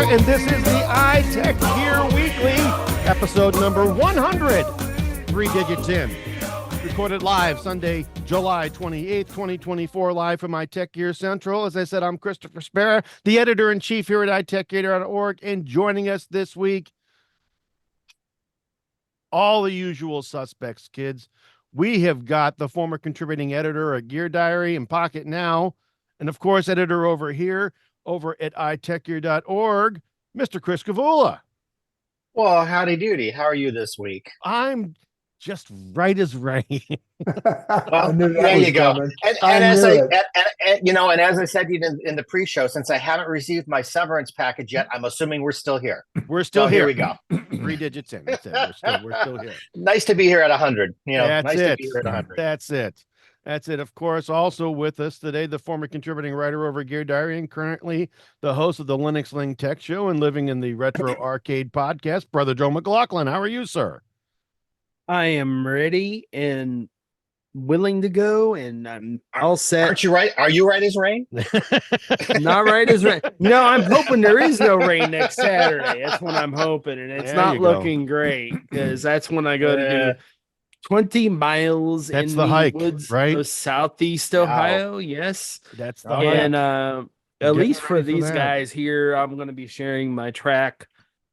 Spera, and this is the iTechGear Weekly, episode number 100. 3 digits in. Recorded live Sunday, July 28th, 2024, live from iTechGear Central. As I said, I'm Christopher Spera, the editor-in-chief here at iTechGear.org, and joining us this week, all the usual suspects, kids. We have got the former contributing editor at Gear Diary and Pocket Now, and of course, editor over here, over at iTechGear.org, Mr. Chris Gavula. Well, howdy doody. How are you this week? I'm just right as rain. Well, there you go. And as I said even in the pre-show, since I haven't received my severance package yet, I'm assuming we're still here. We're still here. Here we go. 3 digits in. That's it. We're still here. Nice to be here at 100. That's nice it. to be here at 100. That's it. That's it. Of course, also with us today, the former contributing writer over Gear Diary and currently the host of the Linux Ling Tech Show and living in the Retro Arcade podcast, Brother Joe McLaughlin. How are you, sir? I am ready and willing to go, and I'm all set. Aren't you right? Are you right as rain? Not right as rain. No, I'm hoping there is no rain next Saturday. That's what I'm hoping, and it's not looking great because that's when I go to do 20 miles that's in the hike, woods right? of Southeast Ohio. Yes, that's the and at least for ready for these that. guys here, I'm going to be sharing my track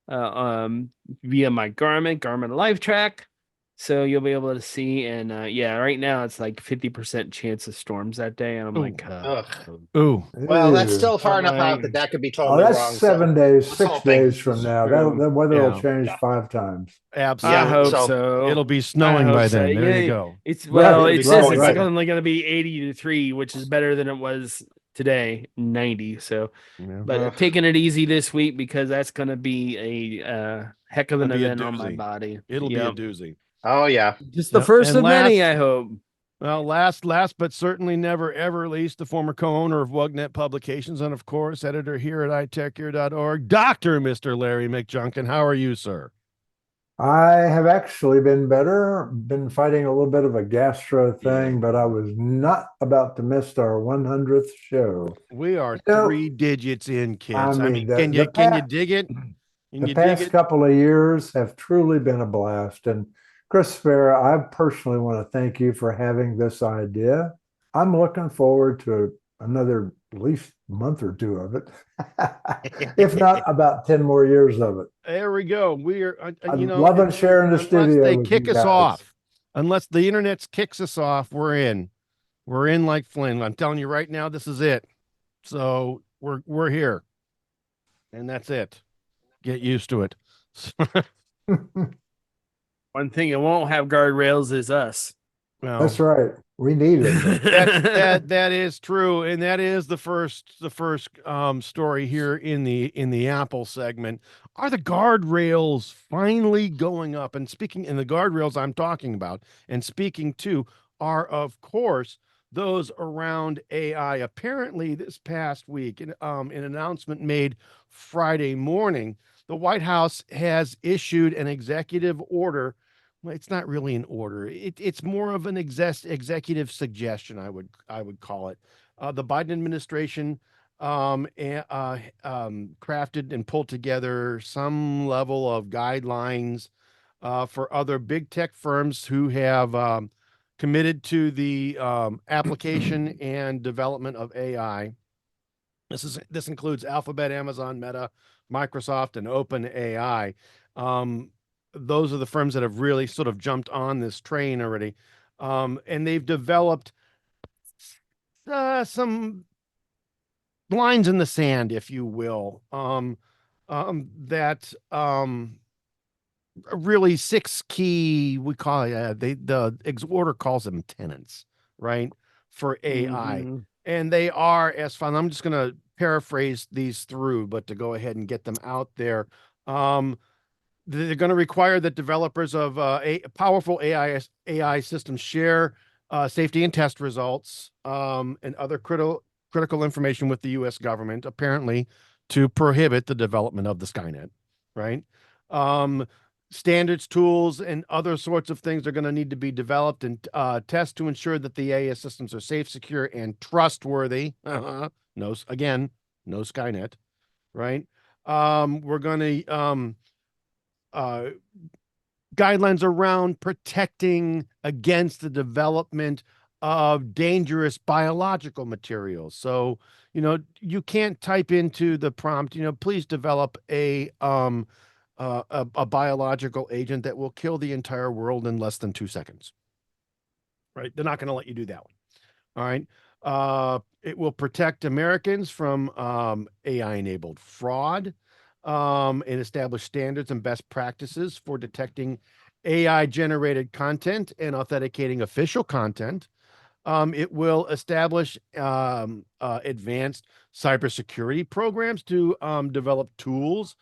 via my Garmin Live Track. So you'll be able to see, and right now it's like 50% chance of storms that day, and I'm like, ooh. Well, that's still far enough out that could be totally that's wrong. 7 days, 6 days from now. That weather will change 5 times. Absolutely. I hope so. It'll be snowing by then. So. There you go. It says right. it's only going to be 83, which is better than it was today, 90. So, but taking it easy this week because that's going to be a heck of an event on my body. It'll be a doozy. Oh yeah, just the first of many, I hope. Well, last but certainly never ever least, the former co-owner of WUGNET Publications and of course editor here at iTechGear.org, Dr. Mr. Larry McJunkin. How are you, sir? I have actually been better, been fighting a little bit of a gastro thing, but I was not about to miss our 100th show. We are 3 digits in, kids. I mean, can you dig it? The past couple of years have truly been a blast, and Chris Spera, I personally want to thank you for having this idea. I'm looking forward to another at least month or 2 of it, if not about 10 more years of it. There we go. We are, I'm loving sharing the studio. They kick us off. Unless the internet kicks us off, we're in. We're in like Flynn. I'm telling you right now, this is it. So we're here, and that's it. Get used to it. One thing it won't have guardrails is us. Well, that's right. We need it. that is true, and that is the first story here in the Apple segment. Are the guardrails finally going up? And the guardrails I'm talking about and speaking to are, of course, those around AI. Apparently, this past week, an announcement made Friday morning, the White House has issued an executive order. Well, it's not really an order. It's more of an executive suggestion, I would call it. The Biden administration crafted and pulled together some level of guidelines for other big tech firms who have committed to the application and development of AI. This includes Alphabet, Amazon, Meta, Microsoft, and OpenAI. Those are the firms that have really sort of jumped on this train already. And they've developed some lines in the sand, if you will, that really 6 key, we call it, the order calls them tenants, right, for AI. Mm-hmm. And they are as fun. I'm just going to paraphrase these through, but to go ahead and get them out there. They're going to require that developers of powerful AI systems share safety and test results and other critical information with the U.S. government, apparently to prohibit the development of the Skynet, right? Standards, tools, and other sorts of things are going to need to be developed and test to ensure that the AI systems are safe, secure, and trustworthy. No Skynet, right? We're going to guidelines around protecting against the development of dangerous biological materials. So, you can't type into the prompt, please develop a biological agent that will kill the entire world in less than 2 seconds. Right? They're not going to let you do that one. All right. It will protect Americans from AI-enabled fraud, and establish standards and best practices for detecting AI-generated content and authenticating official content. It will establish advanced cybersecurity programs to develop tools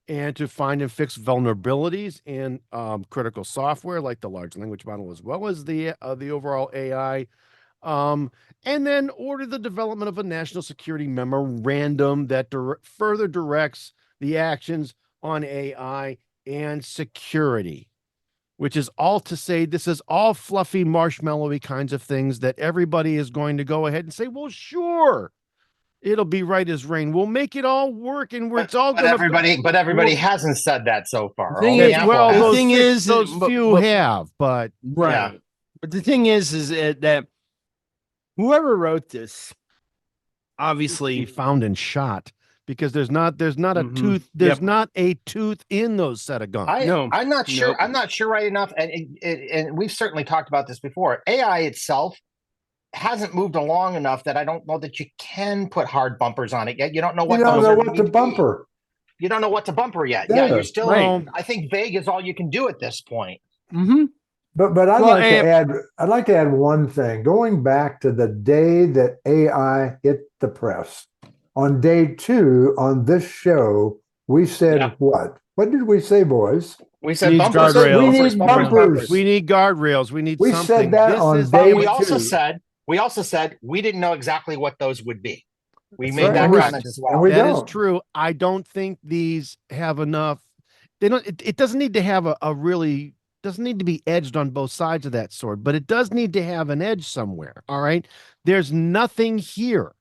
and to find and fix vulnerabilities in critical software like the large language model, as well as the overall AI. And then order the development of a national security memorandum that further directs the actions on AI and security, which is all to say this is all fluffy, marshmallowy kinds of things that everybody is going to go ahead and say, well, sure, it'll be right as rain. We'll make it all work, and it's all going to. But everybody hasn't said that so far. The thing is, those few have, but right. Yeah. But the thing is that whoever wrote this, obviously found and shot, because there's not a tooth. There's not a tooth in those set of guns. I'm not sure. I'm not sure right enough. And we've certainly talked about this before. AI itself hasn't moved along enough that I don't know that you can put hard bumpers on it yet. You don't know what you don't know what to bumper. You don't know what to bumper yet. Yeah, you're still. Right. I think vague is all you can do at this point. Mm-hmm. But I'd like to add one thing. Going back to the day that AI hit the press, on day 2 on this show, we said what? What did we say, boys? We said bumpers. We need bumpers. We need guardrails. We need something. Said that on day 2. We also said we didn't know exactly what those would be. We made that comment as well. That is true. I don't think these have enough. They don't. It doesn't need to have a really. Doesn't need to be edged on both sides of that sword, but it does need to have an edge somewhere. All right. There's nothing here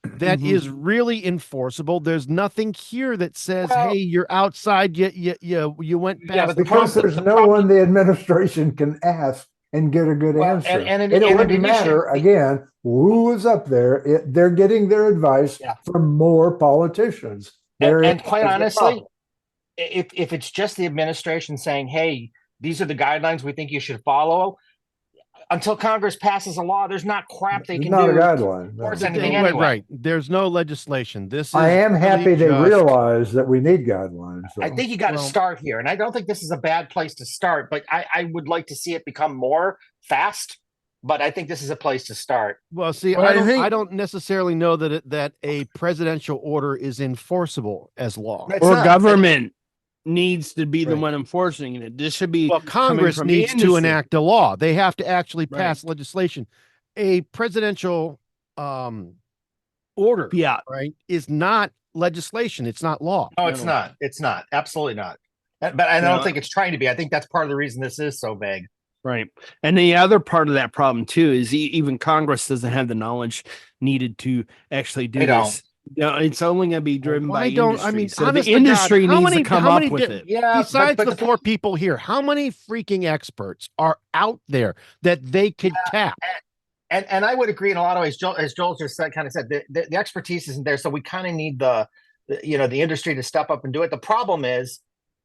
that is really enforceable. There's nothing here that says, hey, you're outside. You went past. Yeah, but because there's no one the administration can ask and get a good answer. And it wouldn't matter, again, who was up there. They're getting their advice from more politicians. And quite honestly, if it's just the administration saying, hey, these are the guidelines we think you should follow, until Congress passes a law, there's not crap they can do. Not a guideline. Anyway. Right. There's no legislation. I am happy they realize that we need guidelines. So. I think you got to start here. And I don't think this is a bad place to start, but I would like to see it become more fast. But I think this is a place to start. Well, see, I don't necessarily know that a presidential order is enforceable as law. Or government needs to be the one enforcing it. This should be Congress needs to enact a law. They have to actually pass legislation. A presidential order, right, is not legislation. It's not law. No, it's not. It's not. Absolutely not. But I don't think it's trying to be. I think that's part of the reason this is so vague. Right. And the other part of that problem too is even Congress doesn't have the knowledge needed to actually do this. No, it's only going to be driven by industry. I mean, so the industry needs to come up with it. Yeah. Besides the 4 people here, how many freaking experts are out there that they could tap? And I would agree in a lot of ways. As Joel just said, the expertise isn't there, so we kind of need the industry to step up and do it. The problem is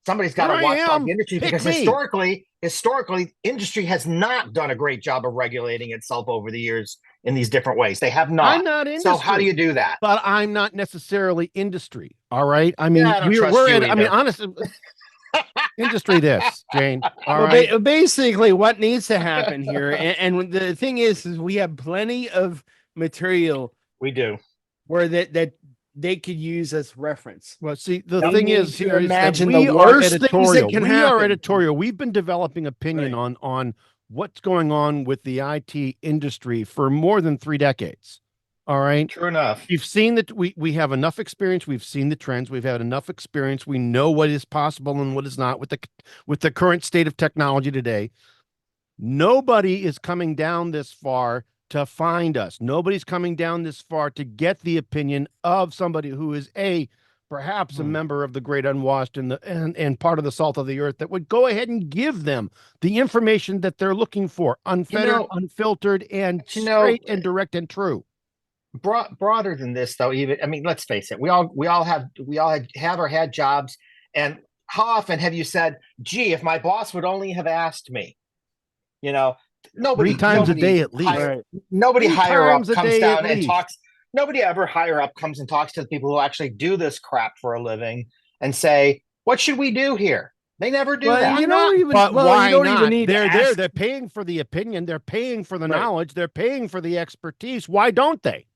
somebody's got to watch the industry because historically, industry has not done a great job of regulating itself over the years in these different ways. They have not. I'm not industry. So how do you do that? But I'm not necessarily industry. All right. I mean, honestly, industry this, Jane. All right. Basically, what needs to happen here, and the thing is we have plenty of material. We do. Where that they could use as reference. Well, see, the thing is here is that we are editorial. We are editorial. We've been developing opinion on what's going on with the IT industry for more than 3 decades. All right. True enough. You've seen that we have enough experience. We've seen the trends. We've had enough experience. We know what is possible and what is not with the current state of technology today. Nobody is coming down this far to find us. Nobody's coming down this far to get the opinion of somebody who is perhaps a member of the great unwashed and part of the salt of the earth that would go ahead and give them the information that they're looking for, unfettered, unfiltered, and straight and direct and true. Broader than this, though, even, I mean, let's face it, we all have or had jobs, and how often have you said, gee, if my boss would only have asked me? You know, nobody 3 times a day at least. Nobody higher up comes down and talks. Nobody ever higher up comes and talks to the people who actually do this crap for a living and say, what should we do here? They never do that. You don't even, but why you don't not? even need They're to ask. They're paying for the opinion. They're paying for the knowledge. They're paying for the expertise. Why don't they?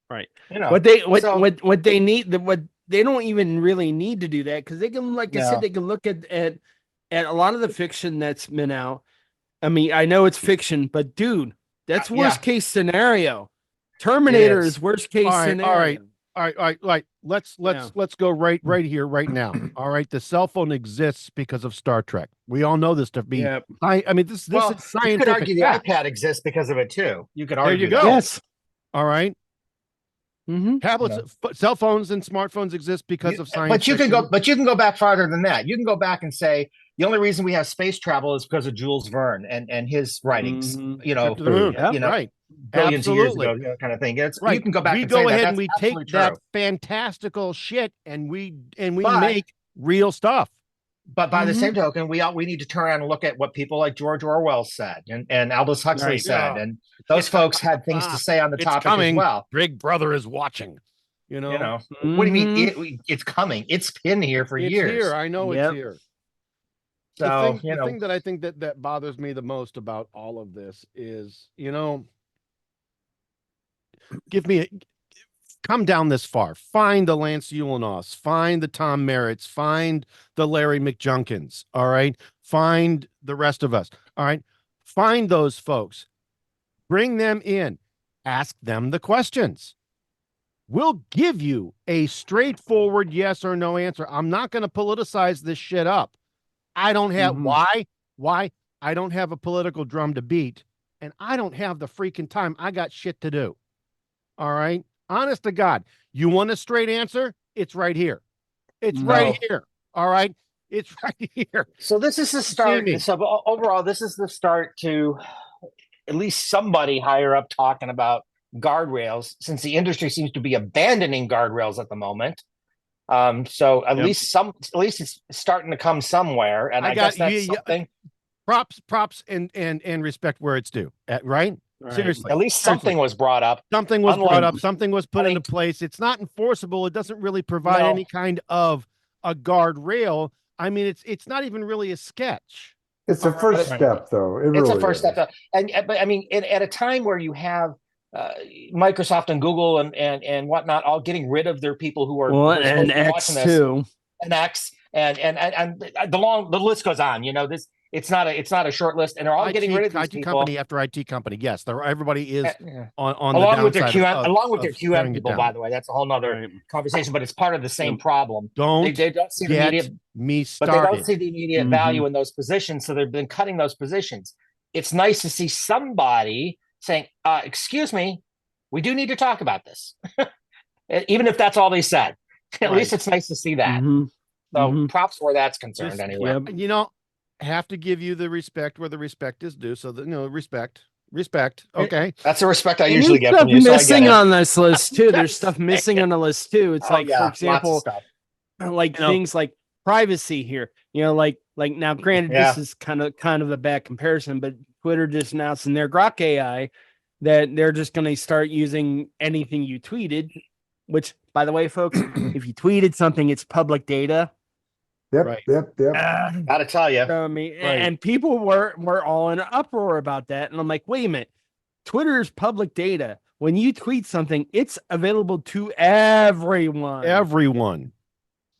Right. You know, what they need, what they don't even really need to do that, because they can, like I said, they can look at a lot of the fiction that's been out. I mean, I know it's fiction, but dude, that's worst case scenario. Terminator is worst case scenario. All right. Let's go right here, right now. All right. The cell phone exists because of Star Trek. We all know this to be. Yep. I mean, this is scientific. You could argue fact. the iPad exists because of it too. You could argue. There you go. Yes. All right. Mm-hmm. Tablets, cell phones, and smartphones exist because of science. But you can go back farther than that. You can go back and say the only reason we have space travel is because of Jules Verne and his writings. Mm-hmm. You know, right. Billions of years ago, kind of thing. It's You can go back. We and go say ahead that. and we That's take that true. fantastical shit and we make real stuff. But by the same token, we need to turn around and look at what people like George Orwell said and Aldous Huxley said, and those folks had things to say on the topic as well. Big Brother is watching. You know, what do you mean? It's coming. It's been here for years. Here, I know it's here. So the thing that I think that bothers me the most about all of this is, come down this far, find the Lance Ulanoffs, find the Tom Merritts, find the Larry McJunkins, all right? Find the rest of us, all right? Find those folks, bring them in, ask them the questions. We'll give you a straightforward yes or no answer. I'm not going to politicize this shit up. I don't have, why? I don't have a political drum to beat, and I don't have the freaking time. I got shit to do. All right. Honest to God, you want a straight answer? It's right here. It's right here. All right. It's right here. So this is the start. So overall, this is the start to at least somebody higher up talking about guardrails, since the industry seems to be abandoning guardrails at the moment. So at least it's starting to come somewhere. And I guess that's something. Props and respect where it's due. Right? Seriously, at least something was brought up. Something was brought up. Something was put into place. It's not enforceable. It doesn't really provide any kind of a guardrail. I mean, it's not even really a sketch. It's a first step, though. It's a first step, but I mean, at a time where you have Microsoft and Google and whatnot all getting rid of their people who are and X too, and X and the list goes on. It's not a short list, and they're all getting rid of these IT people. company after IT company. Yes, everybody is on along the with downside their QM people. By the way, that's a whole nother conversation, but it's part of the same problem. They don't see the immediate me started. But they don't see the immediate value in those positions, so they've been cutting those positions. It's nice to see somebody saying, "Excuse me, we do need to talk about this," even if that's all they said. At least it's nice to see that. So props where that's concerned, anyway. Have to give you the respect where the respect is due. So that respect. Okay, that's the respect I usually get from you. So missing on this list too. There's stuff missing on the list too. It's for example, like things like privacy here. Like now, granted, this is kind of a bad comparison, but Twitter just announced in their Grok AI that they're just going to start using anything you tweeted. Which, by the way, folks, if you tweeted something, it's public data. Yep. Gotta tell you. And people were all in an uproar about that. And I'm like, wait a minute. Twitter's public data. When you tweet something, it's available to everyone.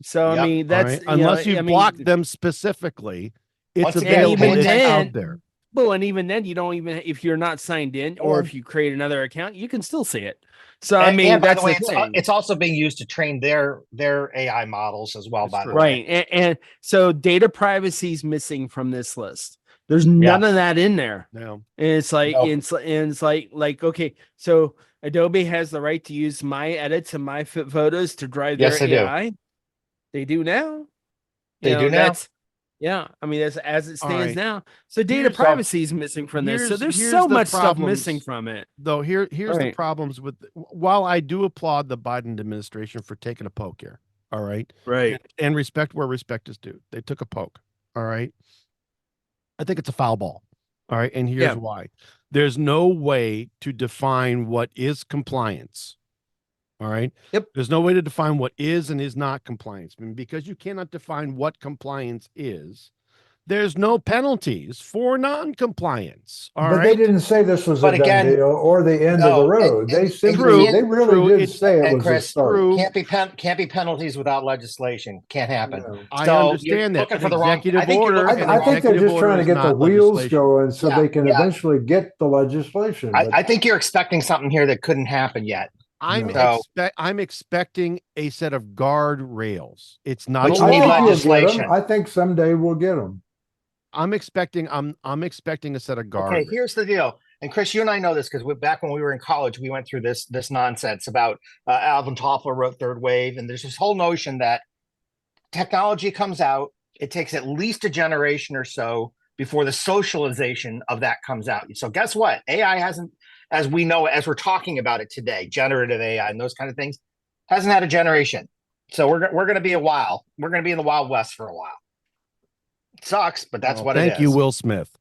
So, I mean, that's unless you block them specifically, it's available out there. Well, and even then, you don't even, if you're not signed in or if you create another account, you can still see it. So, I mean, that's the thing. It's also being used to train their AI models as well, by the way. Right. And so data privacy is missing from this list. There's none of that in there. No. And it's like, it's like, okay, so Adobe has the right to use my edits and my photos to drive their AI. They do now. They do now. Yeah, I mean, that's as it stands right. now. So data Here's- privacy is missing from this. So there's so the much stuff problems, missing from it. Though here's the Right. problems with. While I do applaud the Biden administration for taking a poke here, all right, Right. and respect where respect is due. They took a poke, all right. I think it's a foul ball, all right, and here's why. There's no way to define what is compliance. All right. Yep. There's no way to define what is and is not compliance. I mean, because you cannot define what compliance is, there's no penalties for non-compliance. All But right. they didn't say this was But a done again, deal or the end of the road. They true, really did say it was Chris, a start. Can't be penalties without legislation. Can't happen. No. I So understand you're that. looking An for the wrong- executive I think you're order. looking an for the I think they're executive just trying order to is get the not wheels legislation. going so Yeah, they can yeah. eventually get the legislation. But I think you're expecting something here that couldn't happen yet. I'm No. I'm expecting a set of guardrails. It's not. But a you need law. you'll get 'em. legislation. I think someday we'll get them. I'm expecting a set of guardrails. Okay, here's the deal. And Chris, you and I know this because back when we were in college, we went through this nonsense about Alvin Toffler wrote Third Wave, and there's this whole notion that technology comes out. It takes at least a generation or so before the socialization of that comes out. So guess what? AI hasn't, as we know, as we're talking about it today, generative AI and those kind of things, hasn't had a generation. So we're going to be a while. We're going to be in the Wild West for a while. It sucks, but that's what it is. Thank you, Will Smith.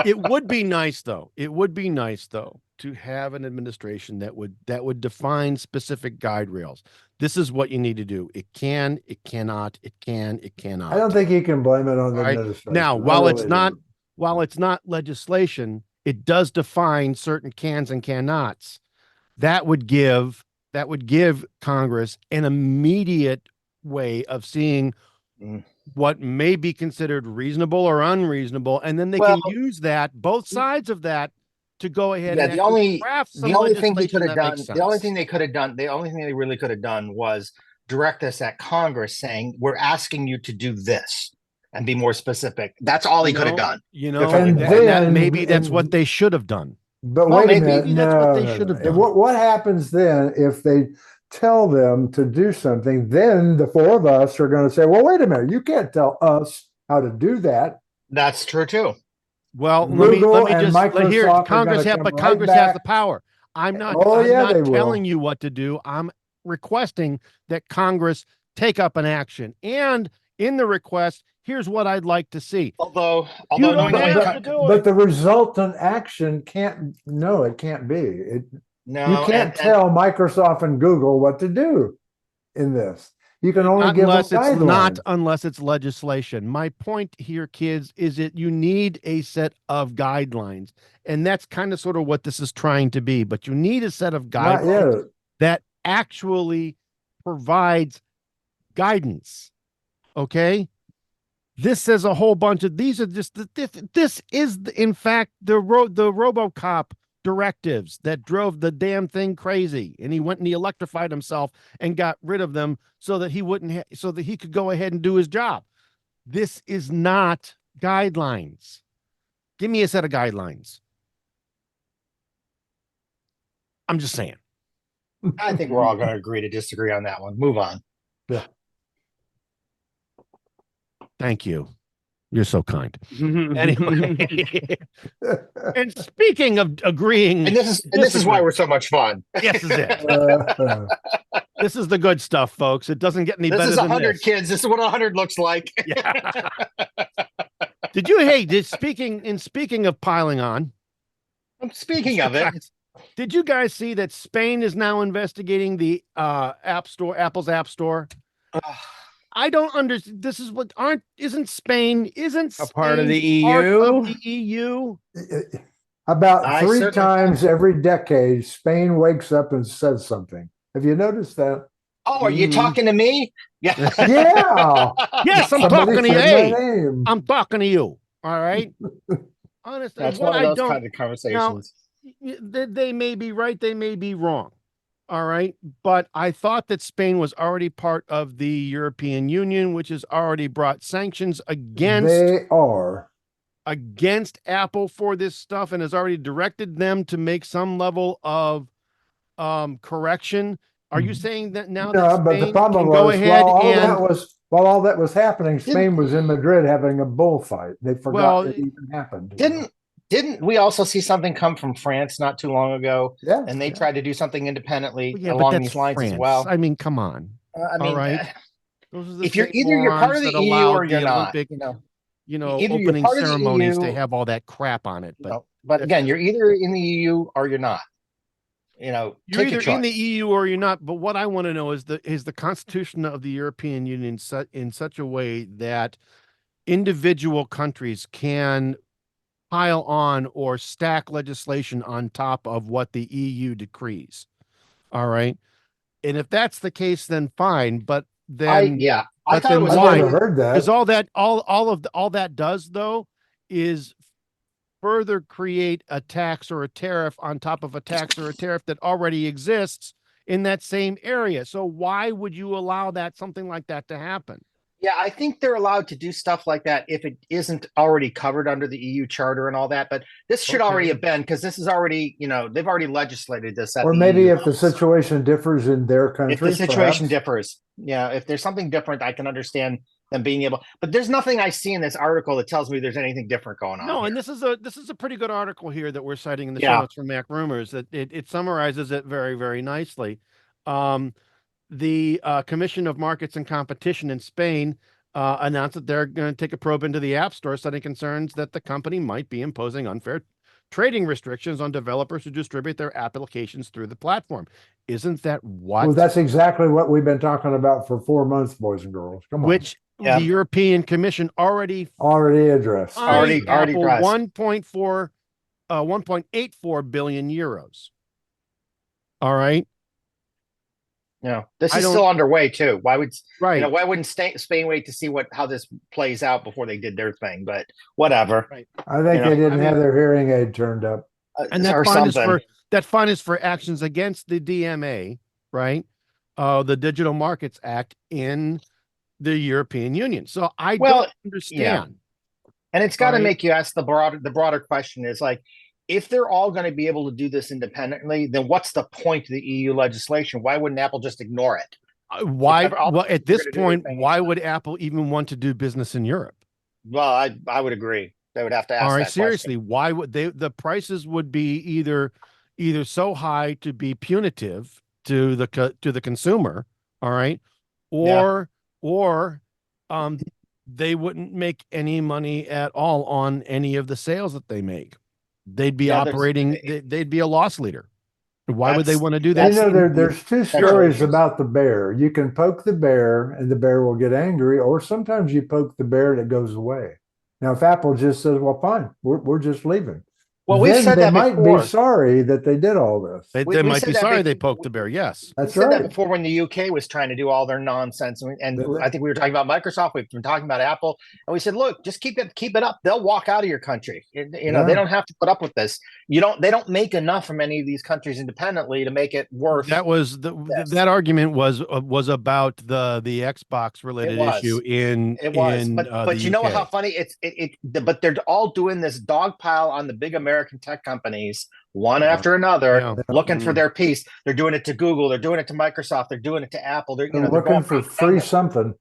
It would be nice though. It would be nice though to have an administration that would define specific guide rails. This is what you need to do. It can, it cannot, it can, it cannot. I don't think you can blame it on the Right. administration. Now, I while really don't. it's not legislation, it does define certain cans and cannots. That would give Congress an immediate way of seeing what may be considered reasonable or unreasonable, and then they can use that, both sides of that, to go ahead and craft some the only thing he legislation could have that done, makes the only sense. thing they could have done, the only thing they really could have done was direct this at Congress saying, we're asking you to do this and be more specific. That's all he could have done. You know, And and then- maybe that's what they should have done. But Well, wait a maybe minute. that's No, what they no, should have no. done. What happens then if they tell them to do something? Then the four of us are going to say, well, wait a minute. You can't tell us how to do that. That's true too. Well, Google let me and just hear Microsoft are Congress gonna have, come but right Congress has the back. power. I'm not. Oh, I'm yeah, not they will. telling you what to do. I'm requesting that Congress take up an action. And in the request, here's what I'd like to see. Although don't knowing have that to do But it. the resultant action can't. No, it can't be. You can't tell Microsoft and Google what to do in this. You can only give them guidelines. Unless it's legislation. My point here, kids, is that you need a set of guidelines, and that's kind of sort of what this is trying to be. But you need a set of Not guidelines yet. that actually provides guidance. Okay. This says a whole bunch of these are just this is in fact the RoboCop directives that drove the damn thing crazy, and he went and he electrified himself and got rid of them so that he wouldn't so that he could go ahead and do his job. This is not guidelines. Give me a set of guidelines. I'm just saying. I think we're all going to agree to disagree on that one. Move on. Yeah. Thank you. You're so kind. Anyway, and speaking of agreeing, And this is why we're so much fun. This is it. This is the good stuff, folks. It doesn't get any This better is than 100 this. kids. This is what 100 looks like. Yeah. Speaking of piling on, Speaking of it, did you guys see that Spain is now investigating the Apple's App Store? I don't understand. This is what isn't Spain a part of the EU? part of the EU? About three certainly- times every decade, Spain wakes up and says something. Have you noticed that? are you talking to me? Yeah. Yeah. Yes, I'm Somebody talking to you. said my Hey, name. I'm talking to you. All right. Honestly, That's what one I of those don't. kind of conversations. They may be right. They may be wrong. All right. But I thought that Spain was already part of the European Union, which has already brought sanctions They are. against Apple for this stuff and has already directed them to make some level of correction. Are you saying that now No, that but the Spain problem can go was ahead while all that was happening, Didn't- Spain was in Madrid having a bullfight. They forgot Well, it even happened. You know? didn't we also see something come from France not too long ago? Yeah, And they tried to do something independently yeah, but along that's these lines as France. well. I mean, come on. I All mean, right. Those are the if you're same either you're part morons of the that EU or allowed you're the not, Olympic, either you're opening part of the ceremonies to EU, have all that crap on it. But but again, you're either in the EU or you're not. you're Take either a choice. in the EU or you're not. But what I want to know is the Constitution of the European Union set in such a way that individual countries can pile on or stack legislation on top of what the EU decrees. All right. And if that's the case, then fine. But then I thought it was I've why? never heard Because that. all that does though is further create a tax or a tariff on top of a tax or a tariff that already exists in that same area. So why would you allow something like that to happen? Yeah, I think they're allowed to do stuff like that if it isn't already covered under the EU charter and all that. But this should already have been, because this is already, they've already legislated this at Or the maybe EU if the situation differs in their country, if the situation perhaps. differs. Yeah, if there's something different, I can understand them being able. But there's nothing I see in this article that tells me there's anything different going on. No, here. and this is a pretty good article here that we're citing in the show Yeah. notes from Mac Rumors. That it summarizes it very, very nicely. The Commission of Markets and Competition in Spain announced that they're going to take a probe into the App Store, citing concerns that the company might be imposing unfair trading restrictions on developers who distribute their applications through the platform. Isn't that what? Well, that's exactly what we've been talking about for 4 months, boys and girls. Come on. Which the European Commission already addressed. Already Apple addressed. 1.84 billion euros. All right. Yeah, this is still underway too. Why would why wouldn't Spain wait to see how this plays out before they did their thing? But whatever. Right. I think they didn't have their hearing aid turned up. And that fine is for actions against the DMA, right? The Digital Markets Act in the European Union. So I don't understand. Yeah. And it's got to make you ask the broader question is like, if they're all going to be able to do this independently, then what's the point of the EU legislation? Why wouldn't Apple just ignore it? Why? Well, at this point, why would Apple even want to do business in Europe? Well, I would agree. They would have to ask. All right, that seriously, question. why would they? The prices would be either so high to be punitive to the consumer. All right, or they wouldn't make any money at all on any of the sales that they make. They'd be operating. They'd be a loss leader. Why would they want to do that? There's two stories about the bear. You can poke the bear and the bear will get angry, or sometimes you poke the bear and it goes away. Now, if Apple just says, well, fine, we're just leaving. Well, we've said they that might before. be sorry that they did all this. They might be sorry they poked the bear. Yes, that's right. We said that before when the UK was trying to do all their nonsense, and I think we were talking about Microsoft. We've been talking about Apple, and we said, look, just keep it up. They'll walk out of your country. They don't have to put up with this. They don't make enough from any of these countries independently to make it worth. That was that argument was about the Xbox related issue in but you know UK. how funny but they're all doing this dogpile on the big American tech companies one after another, looking for their piece. They're doing it to Google, they're doing it to Microsoft, they're doing it to Apple. They're looking for free something.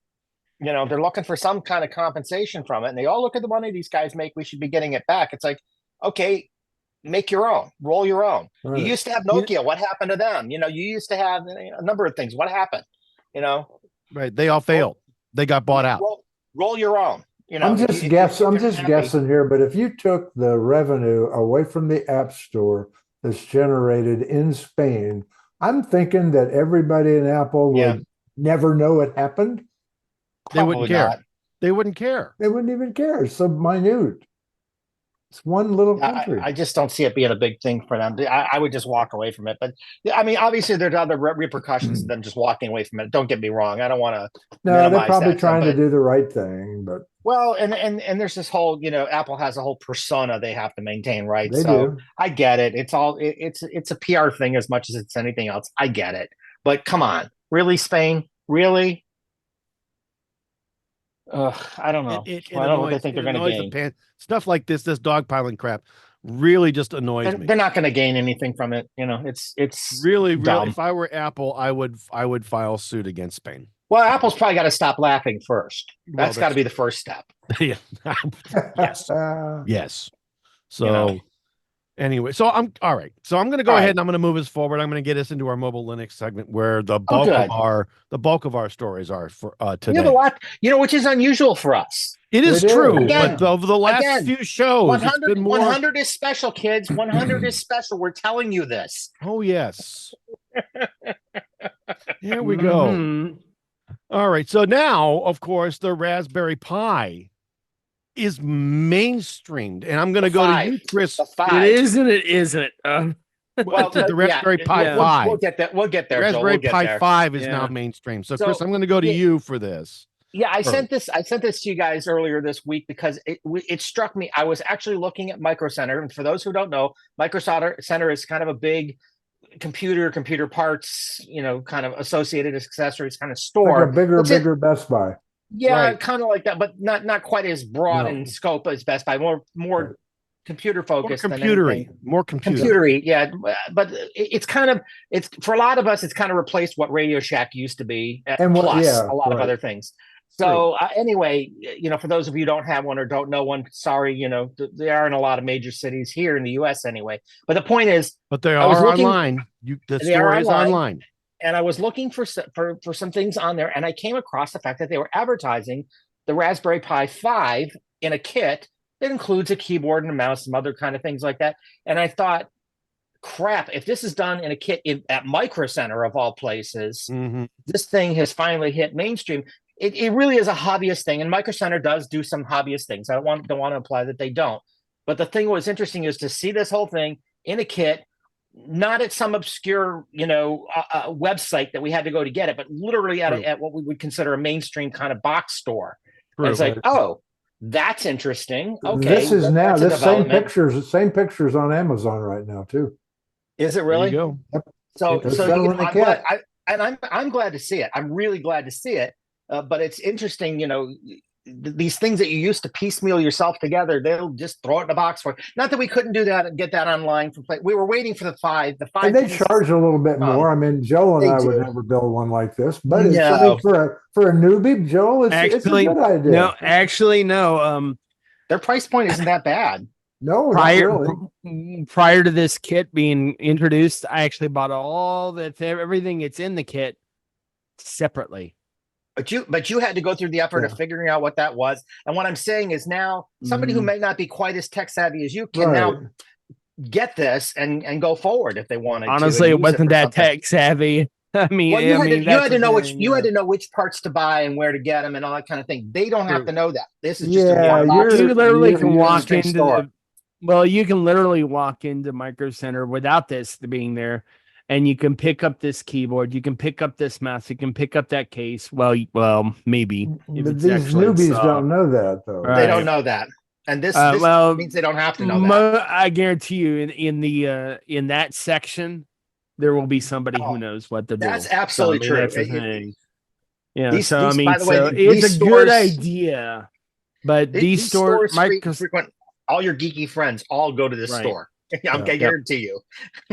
They're looking for some kind of compensation from it, and they all look at the money these guys make. We should be getting it back. It's like, okay, make your own, roll your own. Right. You used to have Nokia. What happened to them? You used to have a number of things. What happened? Right. They all failed. They got bought out. Roll your own. I'm just guessing here, but if you took the revenue away from the App Store that's generated in Spain, I'm thinking that everybody in Apple would never know it happened. They wouldn't care. Not. They wouldn't care. They wouldn't even care. It's so minute. It's one little country. I just don't see it being a big thing for them. I would just walk away from it. But I mean, obviously, there's other repercussions than just walking away from it. Don't get me wrong. I don't want to. No, they're probably trying to do the right thing, but and there's this whole, Apple has a whole persona they have to maintain, right? They do. I get it. It's a PR thing as much as it's anything else. I get it, but come on, really, Spain, really? I don't know. I don't know what they think they're going to gain. Stuff like this dogpiling crap. really just annoys me. They're not going to gain anything from it. It's Really, dumb. if I were Apple, I would file suit against Spain. Well, Apple's probably got to stop laughing first. That's got to be the first step. Yeah. Yes. So anyway, so I'm all right. So I'm going to go ahead and I'm going to move us forward. I'm going to get us into our mobile Linux segment where the bulk of our stories are for today. We have a lot, which is unusual for us. It is true, again, but over the last few shows, 100 is special, kids. 100 is special. We're telling you this. Oh yes. Here we go. Mm-hmm. All right. So now, of course, the Raspberry Pi is mainstreamed, and I'm going to go to you, Chris. It isn't. It isn't. Well, the Raspberry Pi 5. We'll get that. We'll get there. Raspberry Pi there. 5 is now mainstream. So, Chris, I'm going to go to you for this. Yeah, I sent this to you guys earlier this week because it struck me. I was actually looking at Micro Center, and for those who don't know, Micro Center is kind of a big computer parts, kind of associated accessories kind of store. Like a bigger Best Buy. Yeah, kind of like that, but not quite as broad in scope as Best Buy. More computer focused, more computery. Yeah, but it's for a lot of us, it's kind of replaced what Radio Shack used to be, and plus a lot of other things. So anyway, for those of you who don't have one or don't know one, sorry, they are in a lot of major cities here in the U.S. anyway. But the point is, but they are online. The store is online. And I was looking for some things on there, and I came across the fact that they were advertising the Raspberry Pi 5 in a kit that includes a keyboard and a mouse, some other kind of things like that. And I thought, crap, if this is done in a kit at Micro Center of all places, this thing has finally hit mainstream. It really is a hobbyist thing, and Micro Center does do some hobbyist things. I don't want to imply that they don't. But the thing that was interesting is to see this whole thing in a kit, not at some obscure, website that we had to go to get it, but literally at what we would consider a mainstream kind of box store. And it's like, oh, that's interesting. Okay, this is now the same pictures on Amazon right now too. Is it really? There you go. So I'm glad to see it. I'm really glad to see it. But it's interesting, these things that you used to piecemeal yourself together, they'll just throw it in a box for. Not that we couldn't do that and get that online from play. We were waiting for the 5. The 5. And they charge a little bit more. I mean, Joel and I would never build one like this, but for a newbie, Joel, it's a good idea. No, actually, no. Their price point isn't that bad. No, prior to this kit being introduced, I actually bought everything that's in the kit separately. But you had to go through the effort of figuring out what that was. And what I'm saying is now somebody who may not be quite as tech savvy as you can now get this and go forward if they wanted. Honestly, it wasn't that tech savvy. I mean, you had to know which parts to buy and where to get them and all that kind of thing. They don't have to know that. This is just you literally can walk into you can literally walk into Micro Center without this being there. And you can pick up this keyboard, you can pick up this mouse, you can pick up that case. Well, maybe. But these newbies don't know that, though. They don't know that, and this means they don't have to know that. I guarantee you, in that section, there will be somebody who knows what to do. That's absolutely true. That's the thing. Yeah. It's a good idea, but these stores, frequent. All your geeky friends all go to this store. I guarantee you.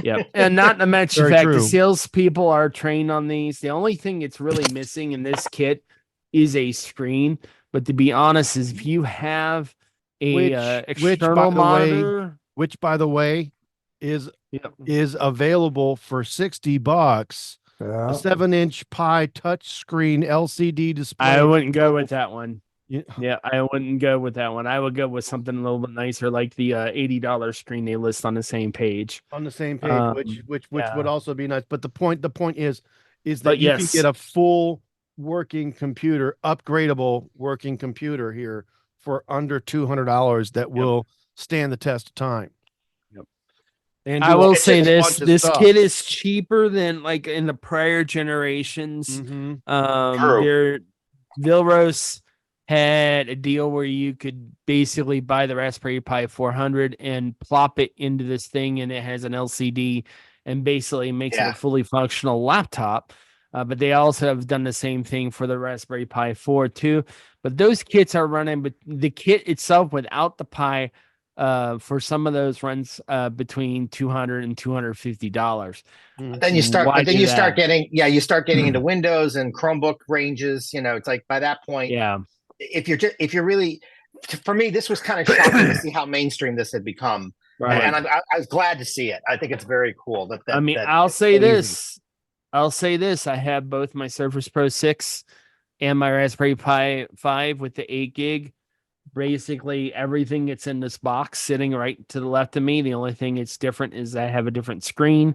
Yeah, and not to mention the fact the salespeople are trained on these. The only thing it's really missing in this kit is a screen. But to be honest, is if you have a external monitor, which by the way is available for $60. A 7-inch Pi touchscreen LCD display. I wouldn't go with that one. Yeah, I wouldn't go with that one. I would go with something a little bit nicer, like the $80 screen they list on the same page. On the same page, which would also be nice. But the point is that you can get a full working computer, upgradable working computer here for under $200 that will stand the test of time. Yep. And I will say this kit is cheaper than like in the prior generations. Vilros had a deal where you could basically buy the Raspberry Pi 400 and plop it into this thing, and it has an LCD and basically makes it a fully functional laptop. But they also have done the same thing for the Raspberry Pi 4 too. But those kits are running, but the kit itself without the Pi for some of those runs between $200 and $250. Then you start, Why but then do you start that? getting, you start getting into Windows and Chromebook ranges. You know, it's like by that point, Yeah, if you're really, for me, this was kind of shocking to see how mainstream this had become. right. And I was glad to see it. I think it's very cool that I mean, that I'll it's say so easy. this. I'll say this. I have both my Surface Pro 6 and my Raspberry Pi 5 with the 8 gig. Basically, everything that's in this box sitting right to the left of me. The only thing that's different is I have a different screen.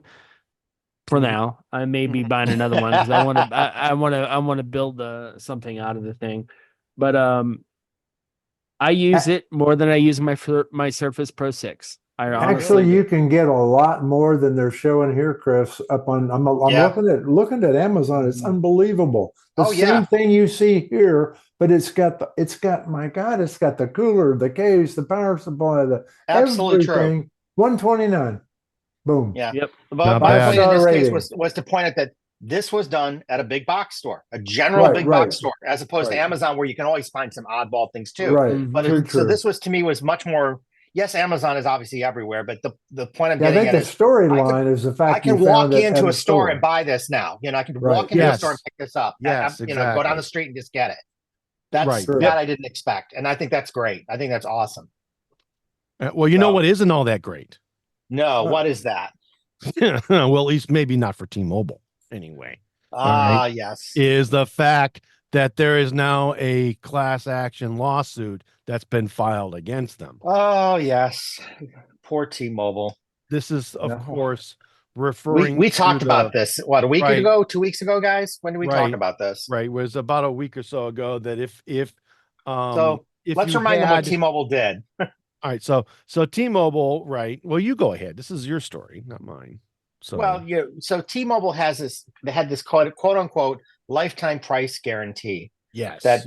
For now, I may be buying another one because I want to build something out of the thing. But I use it more than I use my Surface Pro 6. I honestly Actually, do. you can get a lot more than they're showing here, Chris. Up on, I'm Yeah. looking at Amazon. It's unbelievable. The Oh, same yeah. thing you see here, but it's got my God, it's got the cooler, the case, the power supply, the Absolutely true. everything. 129. Boom. Yeah. Yep. But Not my bad. point in this Star case rating. was to point out that this was done at a big box store, a general Right, big right. box store, as opposed to Right. Amazon, where you can always find some oddball things too. Right. But True, so true. this was, to me, was much more. Yes, Amazon is obviously everywhere, but the point I'm Yeah, I getting think at the is storyline is the I fact you can found walk it into at a store and buy this now. You know, I can Right. walk into a store and Yes. pick this up. Yes, You know, go down exactly. the street and just get it. That's Right. Sure. that I didn't expect, and I think that's great. I think that's awesome. Well, you know So- what isn't all that great? No, what is that? Well, at least maybe not for T-Mobile anyway. Ah, yes. Is the fact that there is now a class action lawsuit that's been filed against them. Oh, yes. Poor T-Mobile. This is, of Yeah. course, referring We talked to about this, what, a week Right. ago, 2 weeks ago, guys? When did we talk Right. about this? Right, it was about a week or so ago that if So let's you remind them what had- T-Mobile did. all right, so T-Mobile, right? Well, you go ahead. This is your story, not mine. So Well, so T-Mobile has they had this quote unquote lifetime price guarantee yes, that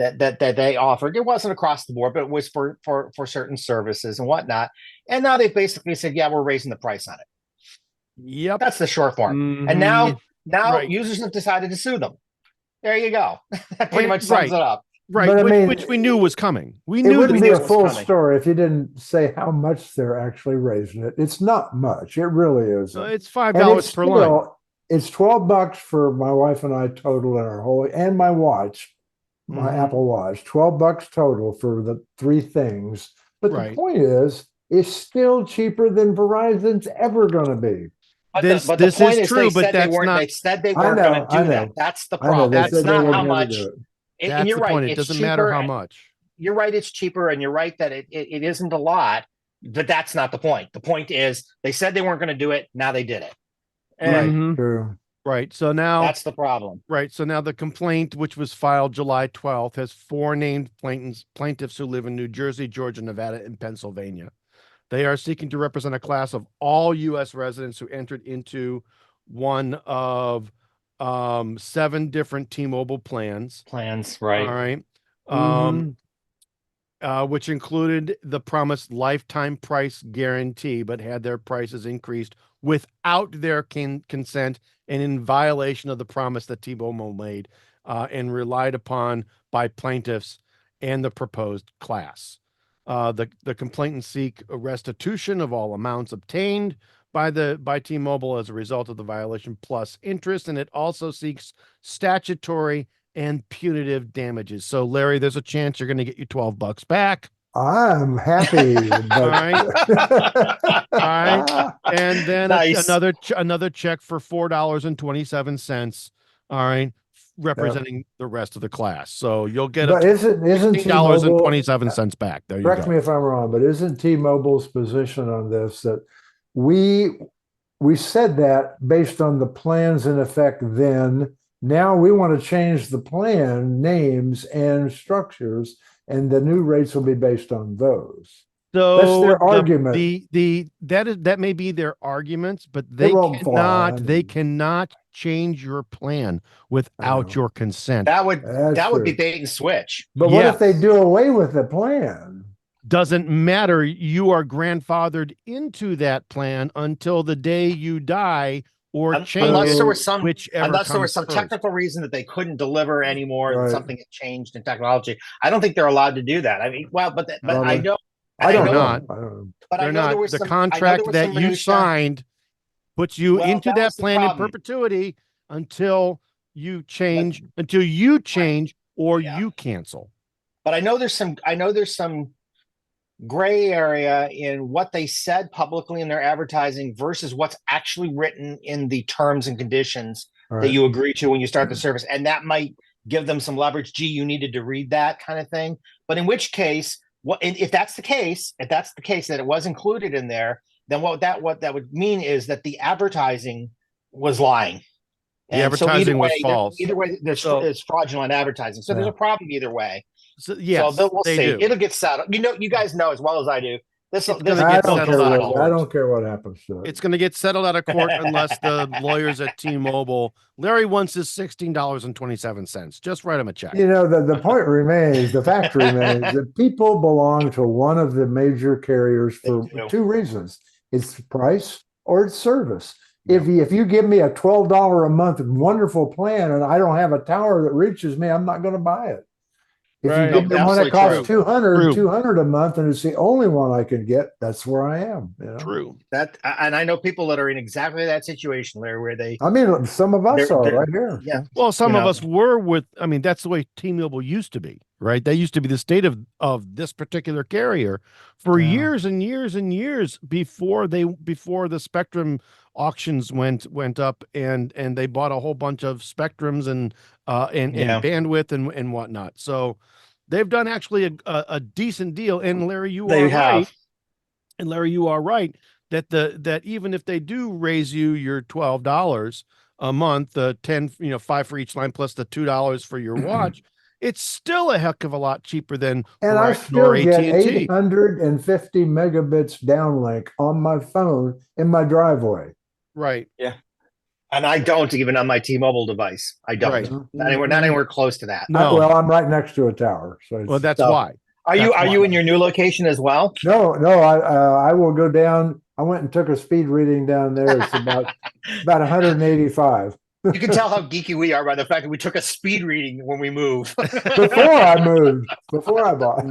they offered. It wasn't across the board, but it was for certain services and whatnot. And now they've basically said, yeah, we're raising the price on it. Yep. That's the short form. And now Right. users have decided to sue them. There you go. That pretty much Right. sums it up. Right, But I mean, which we knew was coming. We It knew wouldn't that be a this was full coming. story if you didn't say how much they're actually raising it. It's not much. It really isn't. it's $5 And it's per line. still, it's $12 for my wife and I total in our whole, and my watch, my Mhm. Apple Watch, $12 total for the three things. But Right. the point is, it's still cheaper than Verizon's ever going to be. But This the point is is, true, they but said that's not. they said they I weren't know, going to I do that. know. That's the I know, problem. they That's said they not weren't how gonna much. do it. And That's you're the right. point. It It's doesn't matter cheaper, how much. You're right. It's cheaper, and you're right that it isn't a lot. But that's not the point. The point is, they said they weren't going to do it. Now they did it. And Right. True. Right. So now that's the problem. Right. So now the complaint, which was filed July 12th, has four named plaintiffs who live in New Jersey, Georgia, Nevada, and Pennsylvania. They are seeking to represent a class of all U.S. residents who entered into one of 7 different T-Mobile plans. Plans, right? All right. Mhm. Which included the promised lifetime price guarantee, but had their prices increased without their consent and in violation of the promise that T-Mobile made and relied upon by plaintiffs and the proposed class. The complainants seek a restitution of all amounts obtained by T-Mobile as a result of the violation plus interest, and it also seeks statutory and punitive damages. So, Larry, there's a chance you're going to get your $12 back. I'm happy. But... All right. All right. And then Nice. another check for $4.27. All right. Representing the rest of the class. So you'll get But isn't T-Mobile $16.27 back. There you correct go. me if I'm wrong, but isn't T-Mobile's position on this that we said that based on the plans in effect then. Now we want to change the plan names and structures, and the new rates will be based on those. So that's their argument. That may be their arguments, but It won't fly. they cannot change your plan without your consent. That would true. be bait and switch. But what if they do away with the plan? Doesn't matter. You are grandfathered into that plan until the day you die or change unless there was some first. technical reason that they couldn't deliver anymore, Right. and something had changed in technology. I don't think they're allowed to do that. I mean, well, but I know I don't They're know. not. I don't know. But I They're know there not. was The some. I know there contract was that some you minutia. signed puts you Well, into that that was the plan in problem. perpetuity until you change, or Yeah. you cancel. But I know there's some gray area in what they said publicly in their advertising versus what's actually written in the terms and conditions that you agree to when you start the service. And that might give them some leverage. Gee, you needed to read that kind of thing. But in which case, if that's the case that it was included in there, then what that would mean is that the advertising was lying. The advertising was false. Either way, there's fraudulent advertising. So there's a problem either way. So, yes, so we'll see. do. It'll get settled. You guys know as well as I do. It's I don't care what happens to it. It's going to get settled out of court unless the lawyers at T-Mobile. Larry wants his $16.27. Just write him a check. The point remains, the fact remains that people belong to one of the major carriers for two reasons: it's price or it's service. If you give me a $12 a month wonderful plan and I don't have a tower that reaches me, I'm not going to buy it. If you give me one that costs $200 a month and it's the only one I can get, that's where I am. True. And I know people that are in exactly that situation, Larry, where they. I mean, some of us are right here. Yeah. Well, some of us were with. I mean, that's the way T-Mobile used to be, right? They used to be the state of this particular carrier for years and years and years before the Spectrum auctions went up and they bought a whole bunch of Spectrums and bandwidth and whatnot. So they've done actually a decent deal. And Larry, you are right that even if they do raise you your $12 a month, the 10, $5 for each line plus the $2 for your watch, it's still a heck of a lot cheaper than and I still get 850 megabits downlink on my phone in my driveway. Right. Yeah. And I don't even on my T-Mobile device. I don't. Right. Not anywhere close to that. No. I'm right next to a tower. So that's why. Are you in your new location as well? No. I will go down. I went and took a speed reading down there. It's about 185. You can tell how geeky we are by the fact that we took a speed reading when we moved. Before I bought.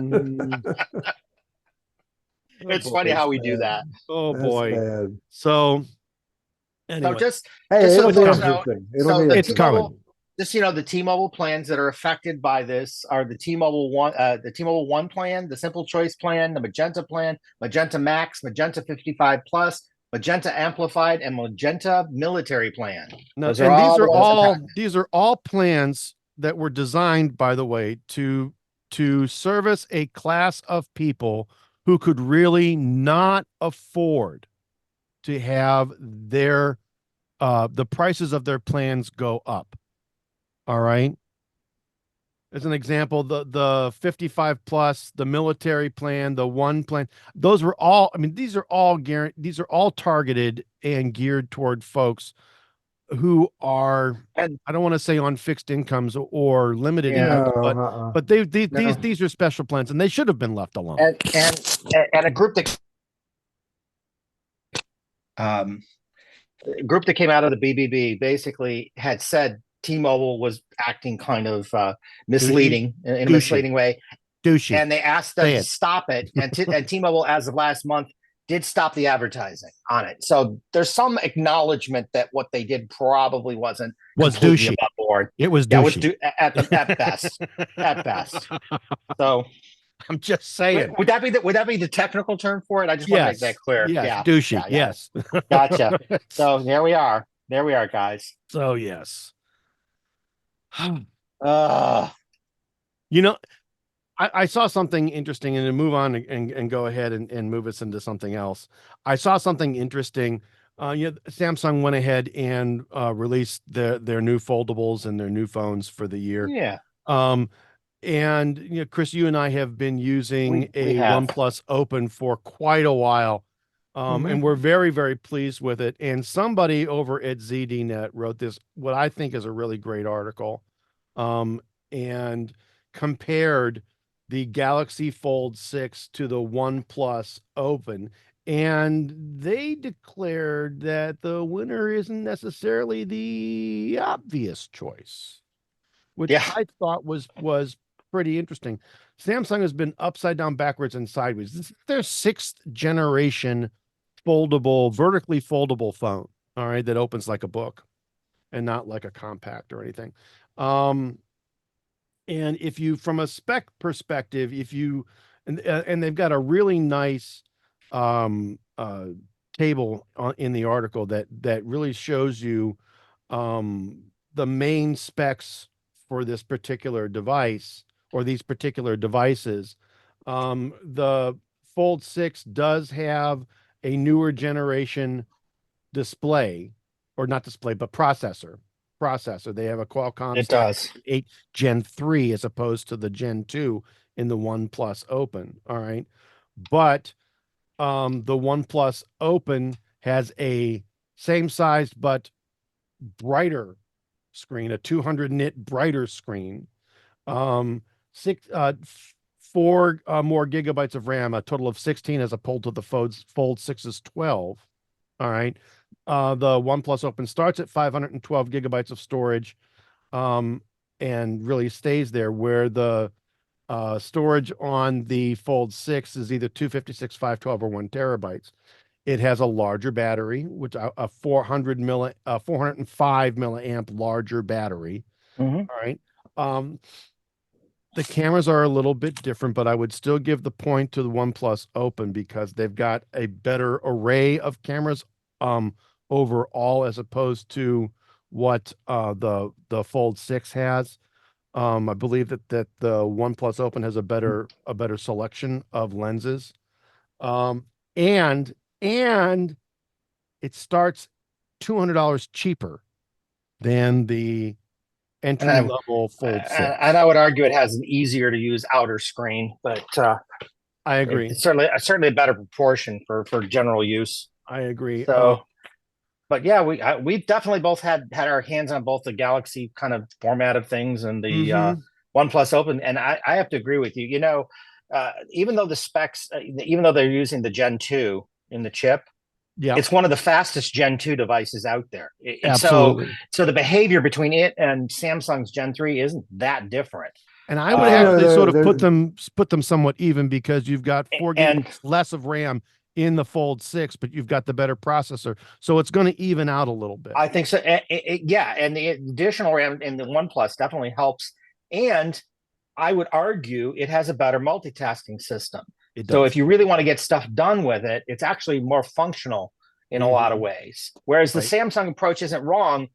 It's funny how we do that. Oh That's boy. bad. So anyway. So it'll be interesting. It's coming. Just the T-Mobile plans that are affected by this are the T-Mobile One plan, the Simple Choice plan, the Magenta plan, Magenta Max, Magenta 55 Plus, Magenta Amplified, and Magenta Military plan. No, these are all plans that were designed, by the way, to service a class of people who could really not afford to have their the prices of their plans go up. All right. As an example, the 55 plus, the military plan, the one plan, those were all, these are all targeted and geared toward folks who are, I don't want to say on fixed incomes or limited income, but these are special plans and they should have been left alone. And a group that came out of the BBB basically had said T-Mobile was acting kind of misleading in a misleading way. Douchey. And they asked them to stop it. And T-Mobile, as of last month, did stop the advertising on it. So there's some acknowledgement that what they did probably was douchey. Above board. It was douchey. At best. At best. So I'm just saying. Would that be the technical term for it? I just want to make that clear. Yes, yeah. Douchey. Yeah. Yes. Gotcha. So there we are. There we are, guys. So yes. I saw something interesting, and to move on and go ahead and move us into something else. I saw something interesting. Samsung went ahead and released their new foldables and their new phones for the year. Yeah. And Chris, you and I have been using OnePlus Open for quite a while. And we're very, very pleased with it. And somebody over at ZDNet wrote this, what I think is a really great article, and compared the Galaxy Fold 6 to the OnePlus Open. And they declared that the winner isn't necessarily the obvious choice, which I thought was pretty interesting. Samsung has been upside down, backwards, and sideways. This is their 6th generation vertically foldable phone. All right, that opens like a book and not like a compact or anything. And if you, from a spec perspective, and they've got a really nice table in the article that really shows you the main specs for this particular device or these particular devices. The Fold 6 does have a newer generation display, or not display, but processor. They have a Qualcomm It does. 8 Gen 3 as opposed to the Gen 2 in the OnePlus Open. All right. But the OnePlus Open has a same size but brighter screen, a 200 nit brighter screen, 4 more gigabytes of RAM, a total of 16 as opposed to the Fold 6's 12. All right. The OnePlus Open starts at 512 gigabytes of storage, and really stays there, where the storage on the Fold 6 is either 256, 512, or 1 terabytes. It has a larger battery, which a 405 milliamp larger battery. Mm-hmm. All right. The cameras are a little bit different, but I would still give the point to the OnePlus Open because they've got a better array of cameras overall, as opposed to what the Fold 6 has. I believe that the OnePlus Open has a better selection of lenses. And it starts $200 cheaper than the entry level Fold 6. And I would argue it has an easier to use outer screen, but I agree. It's certainly a better proportion for general use. I agree. So, but yeah, we've definitely both had our hands on both the Galaxy kind of format of things and the OnePlus Open, and I have to agree with you. You know, even though the specs, even though they're using the Gen 2 in the chip, yeah, it's one of the fastest Gen 2 devices out there. Absolutely. So the behavior between it and Samsung's Gen 3 isn't that different. And I would actually sort of put them somewhat even, because you've got 4 gigabytes less of RAM in the Fold 6, but you've got the better processor, so it's going to even out a little bit. I think so. Yeah, and the additional RAM in the OnePlus definitely helps. And I would argue it has a better multitasking system. So if you really want to get stuff done with it, it's actually more functional in a lot of ways. Whereas the Samsung approach isn't wrong,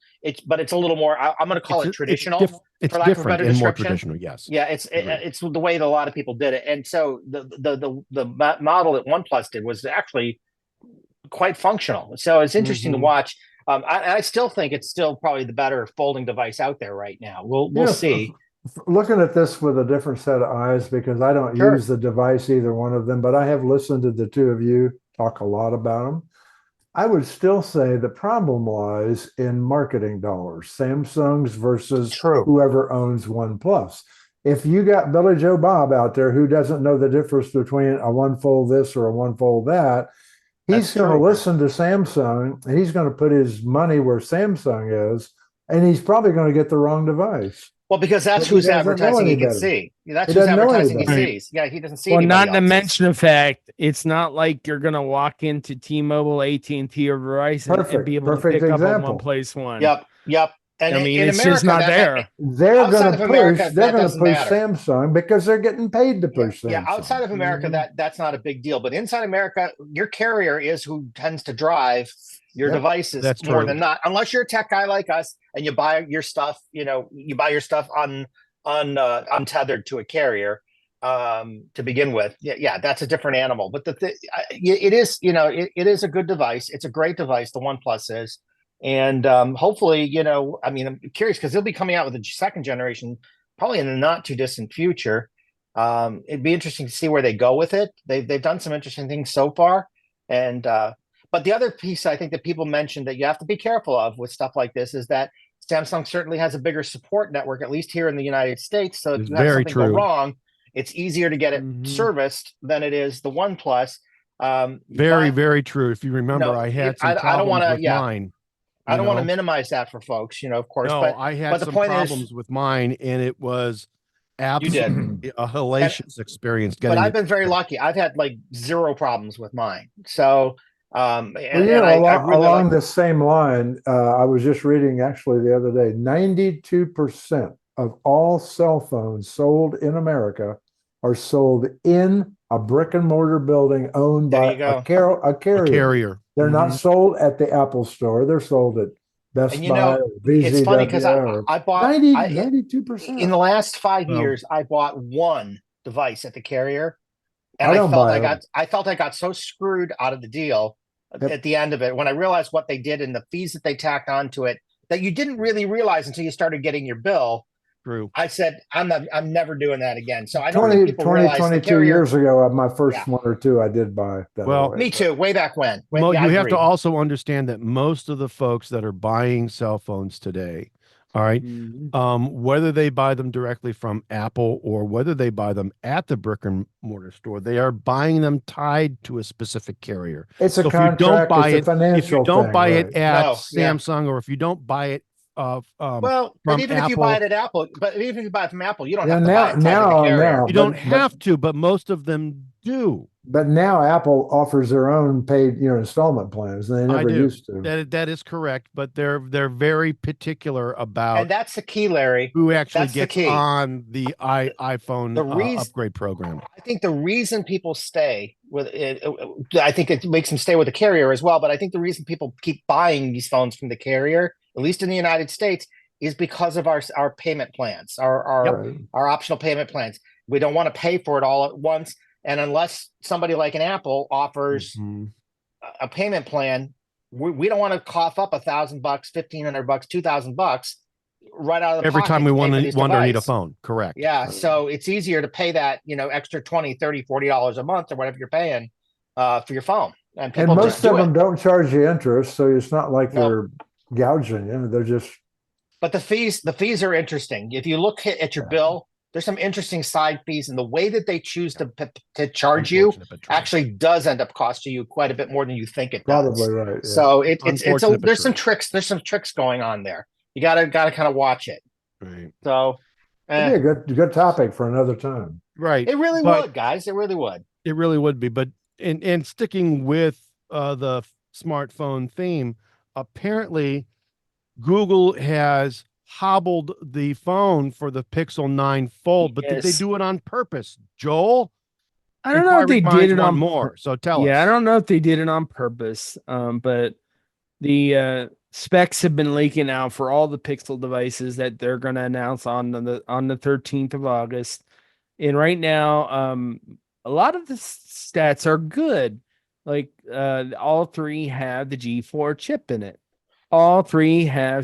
but it's a little more, I'm going to call it traditional. It's different and more traditional. Yes. Yeah, it's the way that a lot of people did it. And so the model that OnePlus did was actually quite functional. So it's interesting to watch. I still think it's still probably the better folding device out there right now. We'll see. Looking at this with a different set of eyes, because I don't use the device, either one of them, but I have listened to the two of you talk a lot about them. I would still say the problem lies in marketing dollars, Samsung's versus whoever owns OnePlus. If you got Billy Joe Bob out there who doesn't know the difference between a one fold this or a one fold that, he's going to listen to Samsung, and he's going to put his money where Samsung is, and he's probably going to get the wrong device. Well, because that's whose advertising he can see. That's whose advertising he sees. Yeah, he doesn't see. Well, not to mention the fact, it's not like you're going to walk into T-Mobile, AT&T, or Verizon and be able to pick up a One Plus One. Yep. And I mean, it's America, just not there. They're going to push Samsung because they're getting paid to push Samsung. Yeah, outside of America, that's not a big deal. But inside America, your carrier is who tends to drive your devices more than not, unless you're a tech guy like us and you buy your stuff, untethered to a carrier to begin with. Yeah, that's a different animal. But it is a good device. It's a great device. The OnePlus is. And hopefully, I'm curious because they'll be coming out with a second generation probably in the not too distant future. It'd be interesting to see where they go with it. They've done some interesting things so far. And but the other piece I think that people mentioned that you have to be careful of with stuff like this is that Samsung certainly has a bigger support network, at least here in the United States. So if you have something go wrong, it's easier to get it serviced than it is the OnePlus. Very true. If you remember, I had some problems with mine. I don't want to minimize that for folks, of course. No, I had some problems with mine, and it was absolutely a hellacious experience But getting I've it. been very lucky. I've had like zero problems with mine. So, Well, along the same line, I was just reading actually the other day, 92% of all cell phones sold in America are sold in a brick and mortar building owned by a carrier. They're not sold at the Apple store. They're sold at Best Buy or VZW. It's funny because I bought 92%. in the last 5 years. I bought one device at the carrier, and I felt I got so screwed out of the deal at the end of it when I realized what they did and the fees that they tacked onto it that you didn't really realize until you started getting your bill. True. I said, I'm never doing that again. So I don't think people 22 years ago, my first one or two I did buy. Me too, way back when. You have to also understand that most of the folks that are buying cell phones today, all right, whether they buy them directly from Apple or whether they buy them at the brick and mortar store, they are buying them tied to a specific carrier. It's a contract. It's a financial if you don't thing, buy it at Samsung, Yeah. or if you don't buy it But even Apple, if you buy it at Apple, but even if you buy it from Apple, you don't have to buy it tied to the carrier. You don't have to, but most of them do. But now Apple offers their own paid, installment plans, and they never used to. That is correct, but they're very particular about. And that's the key, Larry. Who actually gets on the iPhone upgrade program? I think the reason people stay with it, I think it makes them stay with the carrier as well. But I think the reason people keep buying these phones from the carrier, at least in the United States, is because of our payment plans, our optional payment plans. We don't want to pay for it all at once. And unless somebody like an Apple offers a payment plan, we don't want to cough up $1,000, $1,500, $2,000 right out of the every pocket time we want or need a phone. Correct. Yeah. So it's easier to pay that, extra $20, $30, $40 a month or whatever you're paying for your phone. And most of them don't charge you interest, so it's not like they're gouging you. They're just. But the fees are interesting. If you look at your bill, there's some interesting side fees, and the way that they choose to charge you actually does end up costing you quite a bit more than you think it does. Probably right. Yeah. So there's some tricks. There's some tricks going on there. You gotta kind of watch it. Right. So it'd be a good topic for another time. Right. It really would, guys. It really would. It really would be. But and sticking with the smartphone theme, apparently Google has hobbled the phone for the Pixel 9 Fold, but did they do it on purpose, Joel? I don't know if they did it on more. So tell us. Yeah, I don't know if they did it on purpose. But the specs have been leaking out for all the Pixel devices that they're going to announce on the 13th of August. And right now, a lot of the stats are good. Like all three have the G4 chip in it. All three have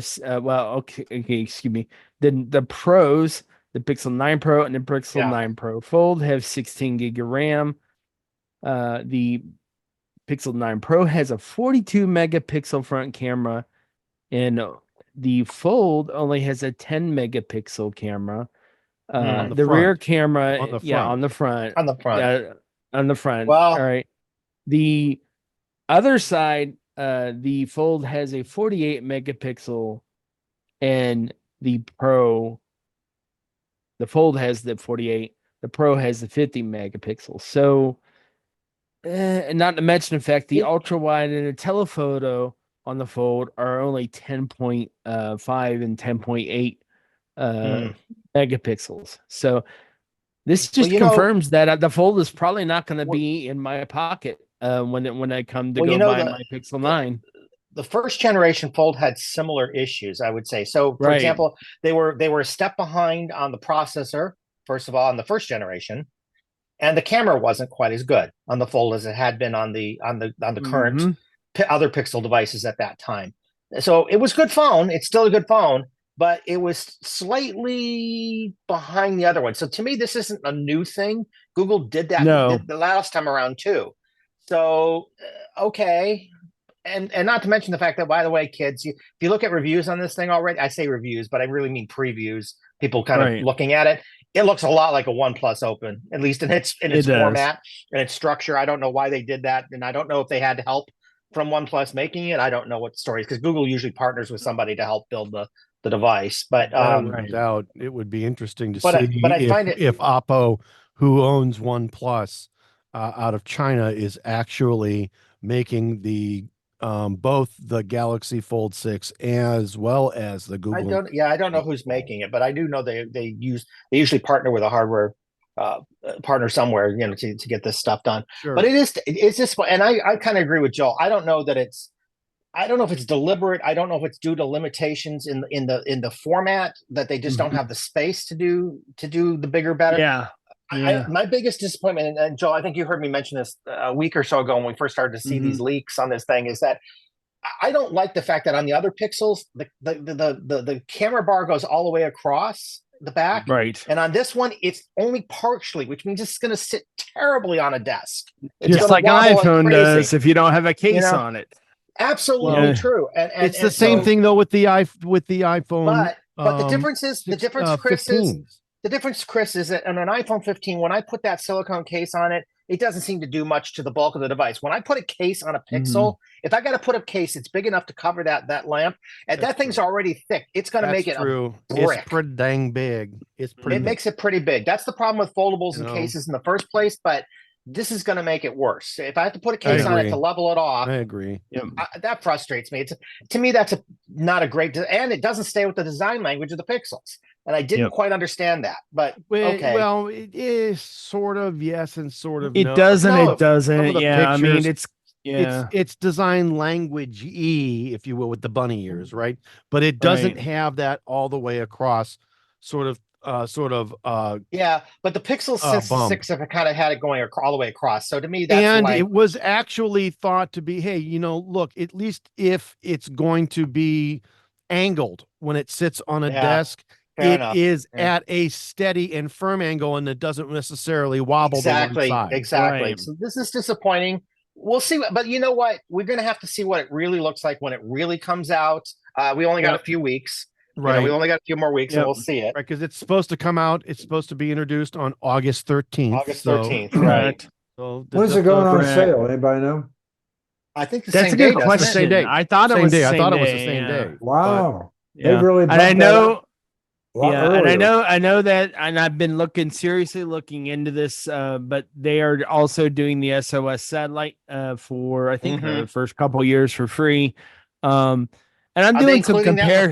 excuse me. The Pros, the Pixel 9 Pro and the Pixel 9 Pro Fold have 16 gig of RAM. The Pixel 9 Pro has a 42 megapixel front camera, and the Fold only has a 10 megapixel camera. The rear camera, on the front. Well, all right. The other side, the Fold has a 48 megapixel, and the Fold has the 48. The Pro has the 50 megapixels. So, and not to mention the fact the ultra wide and the telephoto on the Fold are only 10.5 and 10.8 megapixels. So this just confirms that the Fold is probably not going to be in my pocket when I come to go buy my Pixel 9. The first generation Fold had similar issues, I would say. So, for example, they were a step behind on the processor, first of all, on the first generation, and the camera wasn't quite as good on the Fold as it had been on the current other Pixel devices at that time. So it was a good phone. It's still a good phone, but it was slightly behind the other one. So to me, this isn't a new thing. Google did that the last time around too. So, okay. And not to mention the fact that, by the way, kids, if you look at reviews on this thing already, I say reviews, but I really mean previews, people kind of looking at it. It looks a lot like a OnePlus Open, at least in its format and its structure. I don't know why they did that. And I don't know if they had help from OnePlus making it. I don't know what the story is, because Google usually partners with somebody to help build the the device. But no doubt, it would be interesting to but see I find it if Oppo, who owns OnePlus out of China, is actually making the both the Galaxy Fold 6 as well as the Google. I don't know who's making it, but I do know they usually partner with a hardware partner somewhere, you know, to get this stuff done. Sure. But it's just, and I kind of agree with Joel. I don't know if it's deliberate. I don't know if it's due to limitations in the format, that they just don't have the space to do the bigger, better. Yeah. My biggest disappointment, and Joel, I think you heard me mention this a week or so ago when we first started to see these leaks on this thing, is that I don't like the fact that on the other Pixels, the camera bar goes all the way across the back. Right. And on this one, it's only partially, which means it's going to sit terribly on a desk. It's just like an iPhone does if you don't have a case on it. Absolutely true. And it's the same thing though with the iPhone. But the difference is, Chris, is that on an iPhone 15, when I put that silicone case on it, it doesn't seem to do much to the bulk of the device. When I put a case on a Pixel, if I got to put a case, it's big enough to cover that lamp, and that thing's already thick. It's going to make it a brick. It's pretty dang big. It makes it pretty big. That's the problem with foldables and cases in the first place, but this is going to make it worse. If I have to put a case on it to level it off, I agree. That frustrates me. To me, that's not a great, and it doesn't stay with the design language of the Pixels. And I didn't quite understand that, but okay. Well, it is sort of yes and sort of it no. doesn't. No, it doesn't. Yeah, pictures, I mean, it's design language if you will, with the bunny ears, right? But it doesn't have that all the way across, sort of. But the Pixels since the 6 have kind of had it going all the way across. So to me, it was actually thought to be, hey, look, at least if it's going to be angled when it sits on a desk. It is at a steady and firm angle, and it doesn't necessarily wobble to one side. Exactly. So this is disappointing. We'll see, but you know what? We're going to have to see what it really looks like when it really comes out. We only got a few weeks. Right. We only got a few more weeks, and we'll see it. Right, because it's supposed to come out. It's supposed to be introduced on August 13th. August 13th, right. So when's it going on sale? Anybody know? I think that's a good question. Same day. I thought it was the same day. I thought it was the same day. Wow. They've really and I know. And earlier. I know that, and I've been seriously looking into this, but they are also doing the SOS satellite for I think the first couple years for free. And I'm doing some compare.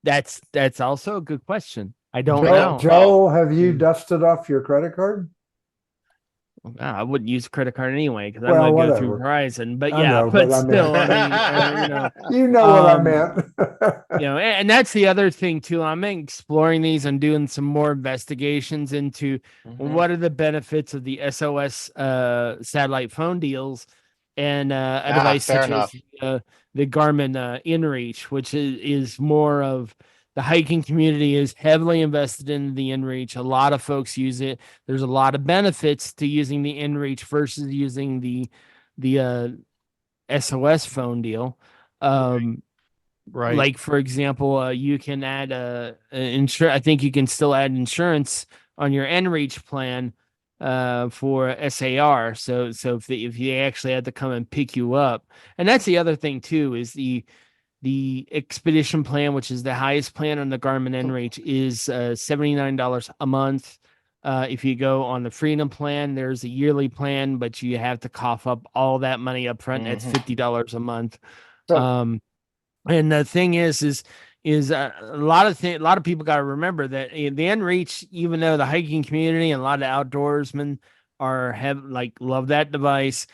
That's also a good question. I don't know. Joel, have you dusted off your credit card? I wouldn't use a credit card anyway because I'm going to go through Verizon. But still, I mean, you know what I meant. And that's the other thing too. I'm exploring these. I'm doing some more investigations into what are the benefits of the SOS satellite phone deals and a device such as the Garmin InReach, which is more of. The hiking community is heavily invested in the InReach. A lot of folks use it. There's a lot of benefits to using the InReach versus using the SOS phone deal. Right. Like for example, you can add insurance. I think you can still add insurance on your InReach plan for SAR. So if you actually had to come and pick you up, and that's the other thing too is the Expedition plan, which is the highest plan on the Garmin InReach, is $79 a month. If you go on the Freedom plan, there's a yearly plan, but you have to cough up all that money up front. That's $50 a month. And the thing is a lot of people got to remember that the InReach, even though the hiking community and a lot of outdoorsmen love that device,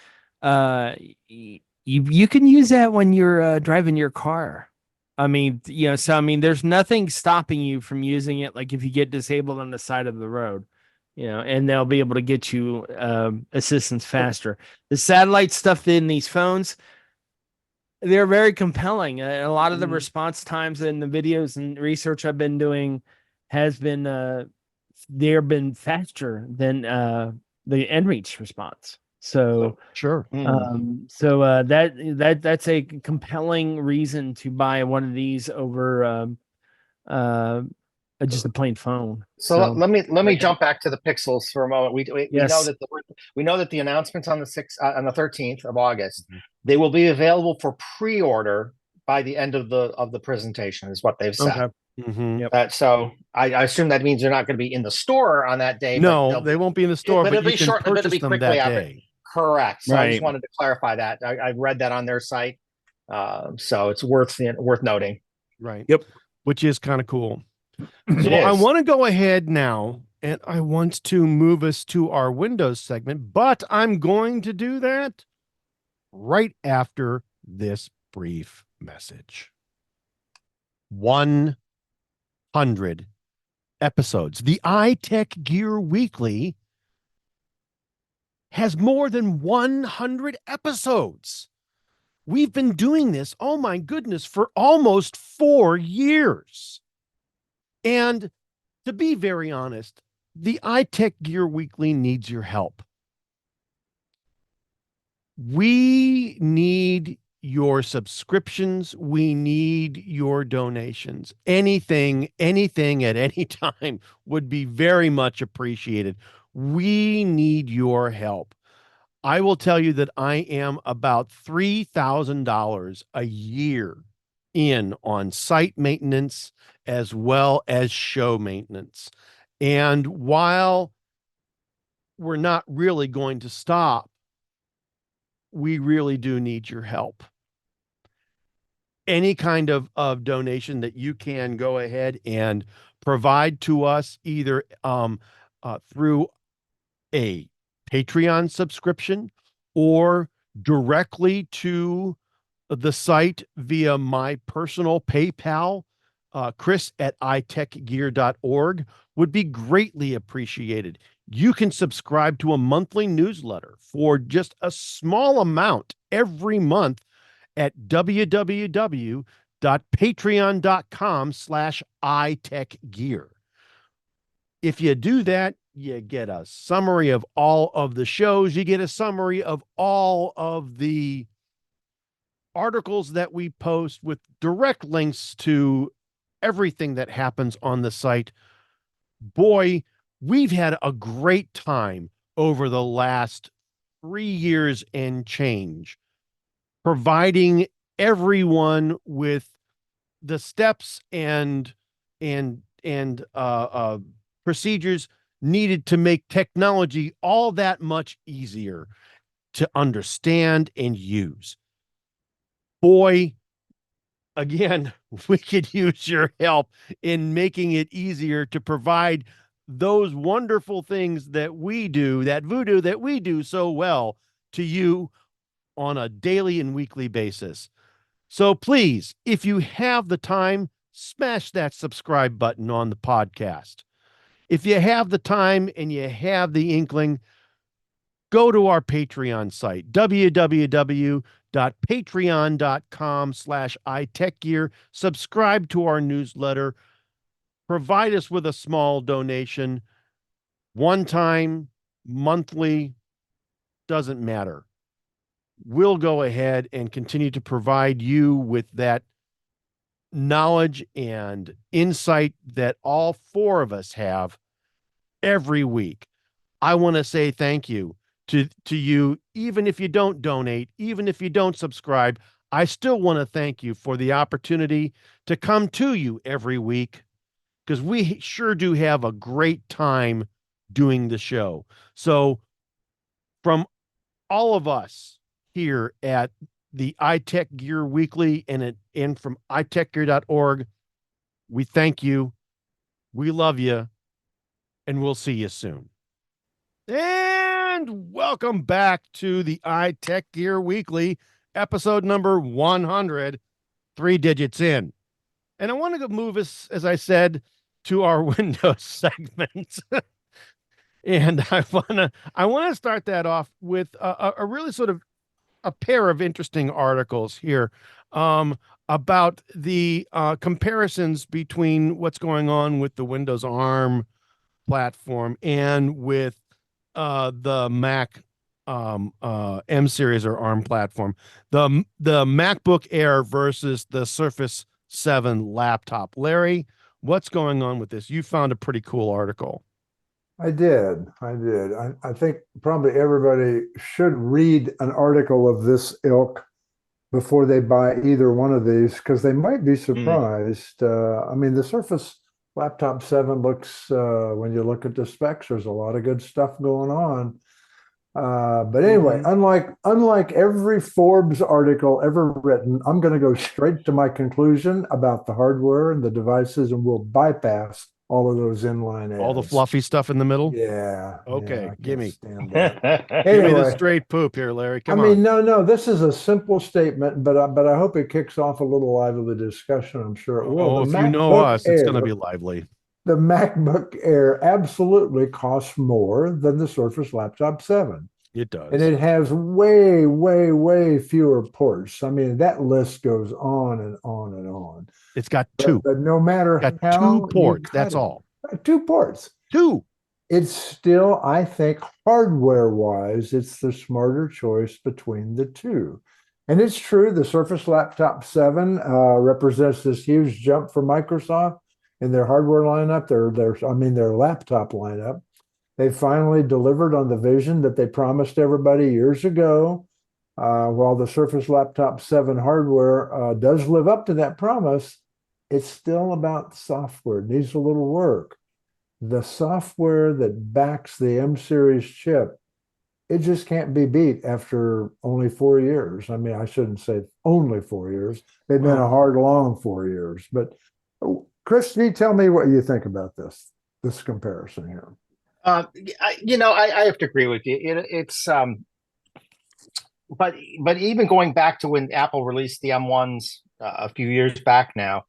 you can use that when you're driving your car. I mean, there's nothing stopping you from using it. Like if you get disabled on the side of the road, and they'll be able to get you assistance faster. The satellite stuff in these phones, they're very compelling. A lot of the response times in the videos and research I've been doing has been they've been faster than the InReach response. So sure. That's a compelling reason to buy one of these over just a plain phone. So let me jump back to the Pixels for a moment. We know that the announcements on the 13th of August, they will be available for pre-order by the end of the presentation is what they've said. Okay. Mm-hmm. Yep. So I assume that means they're not going to be in the store on that day. No, they won't be in the store, but it'll you be can short, but it'll purchase be them quickly that after. day. Correct. So I just Right. wanted to clarify that. I read that on their site. So it's worth noting. Right. Yep. Which is kind of cool. It So I is. want to go ahead now and I want to move us to our Windows segment, but I'm going to do that right after this brief message. 100 episodes. The iTechGear Weekly has more than 100 episodes. We've been doing this, oh my goodness, for almost 4 years. And to be very honest, the iTechGear Weekly needs your help. We need your subscriptions. We need your donations. Anything at any time would be very much appreciated. We need your help. I will tell you that I am about $3,000 a year in on site maintenance as well as show maintenance. And while we're not really going to stop, we really do need your help. Any kind of donation that you can go ahead and provide to us, either through a Patreon subscription or directly to the site via my personal PayPal, Chris at iTechGear.org, would be greatly appreciated. You can subscribe to a monthly newsletter for just a small amount every month at www.patreon.com/iTechGear. If you do that, you get a summary of all of the shows. You get a summary of all of the articles that we post with direct links to everything that happens on the site. Boy, we've had a great time over the last 3 years and change, providing everyone with the steps and procedures needed to make technology all that much easier to understand and use. Boy, again, we could use your help in making it easier to provide those wonderful things that we do, that voodoo that we do so well, to you on a daily and weekly basis. So please, if you have the time, smash that subscribe button on the podcast. If you have the time and you have the inkling, go to our Patreon site, www.patreon.com/iTechGear. Subscribe to our newsletter. Provide us with a small donation. One time, monthly, doesn't matter. We'll go ahead and continue to provide you with that knowledge and insight that all four of us have every week. I want to say thank you to you, even if you don't donate, even if you don't subscribe. I still want to thank you for the opportunity to come to you every week, because we sure do have a great time doing the show. So from all of us here at the iTechGear Weekly and from iTechGear.org, we thank you, we love you, and we'll see you soon. And welcome back to the iTechGear Weekly, episode number 100, 3 digits in. And I want to move us, as I said, to our Windows segment. And I want to start that off with a really sort of a pair of interesting articles here about the comparisons between what's going on with the Windows ARM platform and with the Mac M series or ARM platform. The MacBook Air versus the Surface 7 laptop. Larry, what's going on with this? You found a pretty cool article. I did. I think probably everybody should read an article of this ilk before they buy either one of these, because they might be surprised. I mean, the Surface Laptop 7 looks, when you look at the specs, there's a lot of good stuff going on. But anyway, unlike every Forbes article ever written, I'm going to go straight to my conclusion about the hardware and the devices, and we'll bypass all of those inline ads. All the fluffy stuff in the middle? Yeah. Okay, yeah, give me. Anyway, Give me the straight poop here, Larry. Come on. I mean, no, this is a simple statement, but I hope it kicks off a little lively discussion. I'm sure it will. Oh, if you know us, it's going to be lively. The MacBook Air absolutely costs more than the Surface Laptop 7. It does. And it has way, way, way fewer ports. I mean, that list goes on and on and on. It's got two. But no matter how 2 ports, that's all. 2 ports. 2. It's still, I think, hardware-wise, it's the smarter choice between the two. And it's true, the Surface Laptop 7 represents this huge jump for Microsoft in their hardware lineup, their laptop lineup. They finally delivered on the vision that they promised everybody years ago. While the Surface Laptop 7 hardware does live up to that promise, it's still about software. It needs a little work. The software that backs the M series chip, it just can't be beat after only 4 years. I mean, I shouldn't say only 4 years. They've been a hard, long 4 years. But Chris, can you tell me what you think about this comparison here? I have to agree with you. But even going back to when Apple released the M1s a few years back now,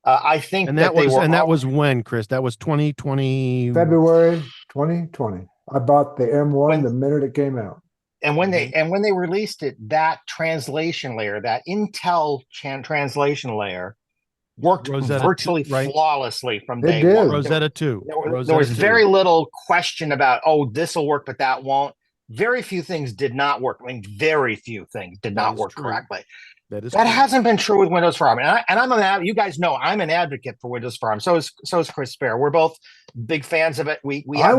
I think that was when, Chris? That was 2020. February 2020. I bought the M1 the minute it came out. And when they released it, that translation layer, that Intel translation layer, worked virtually flawlessly from day one. Rosetta 2. There was very little question about, this will work, but that won't. Very few things did not work. I mean, very few things did not work correctly. That hasn't been true with Windows for ARM. And you guys know I'm an advocate for Windows for ARM. So is Chris Spera. We're both big fans of it. I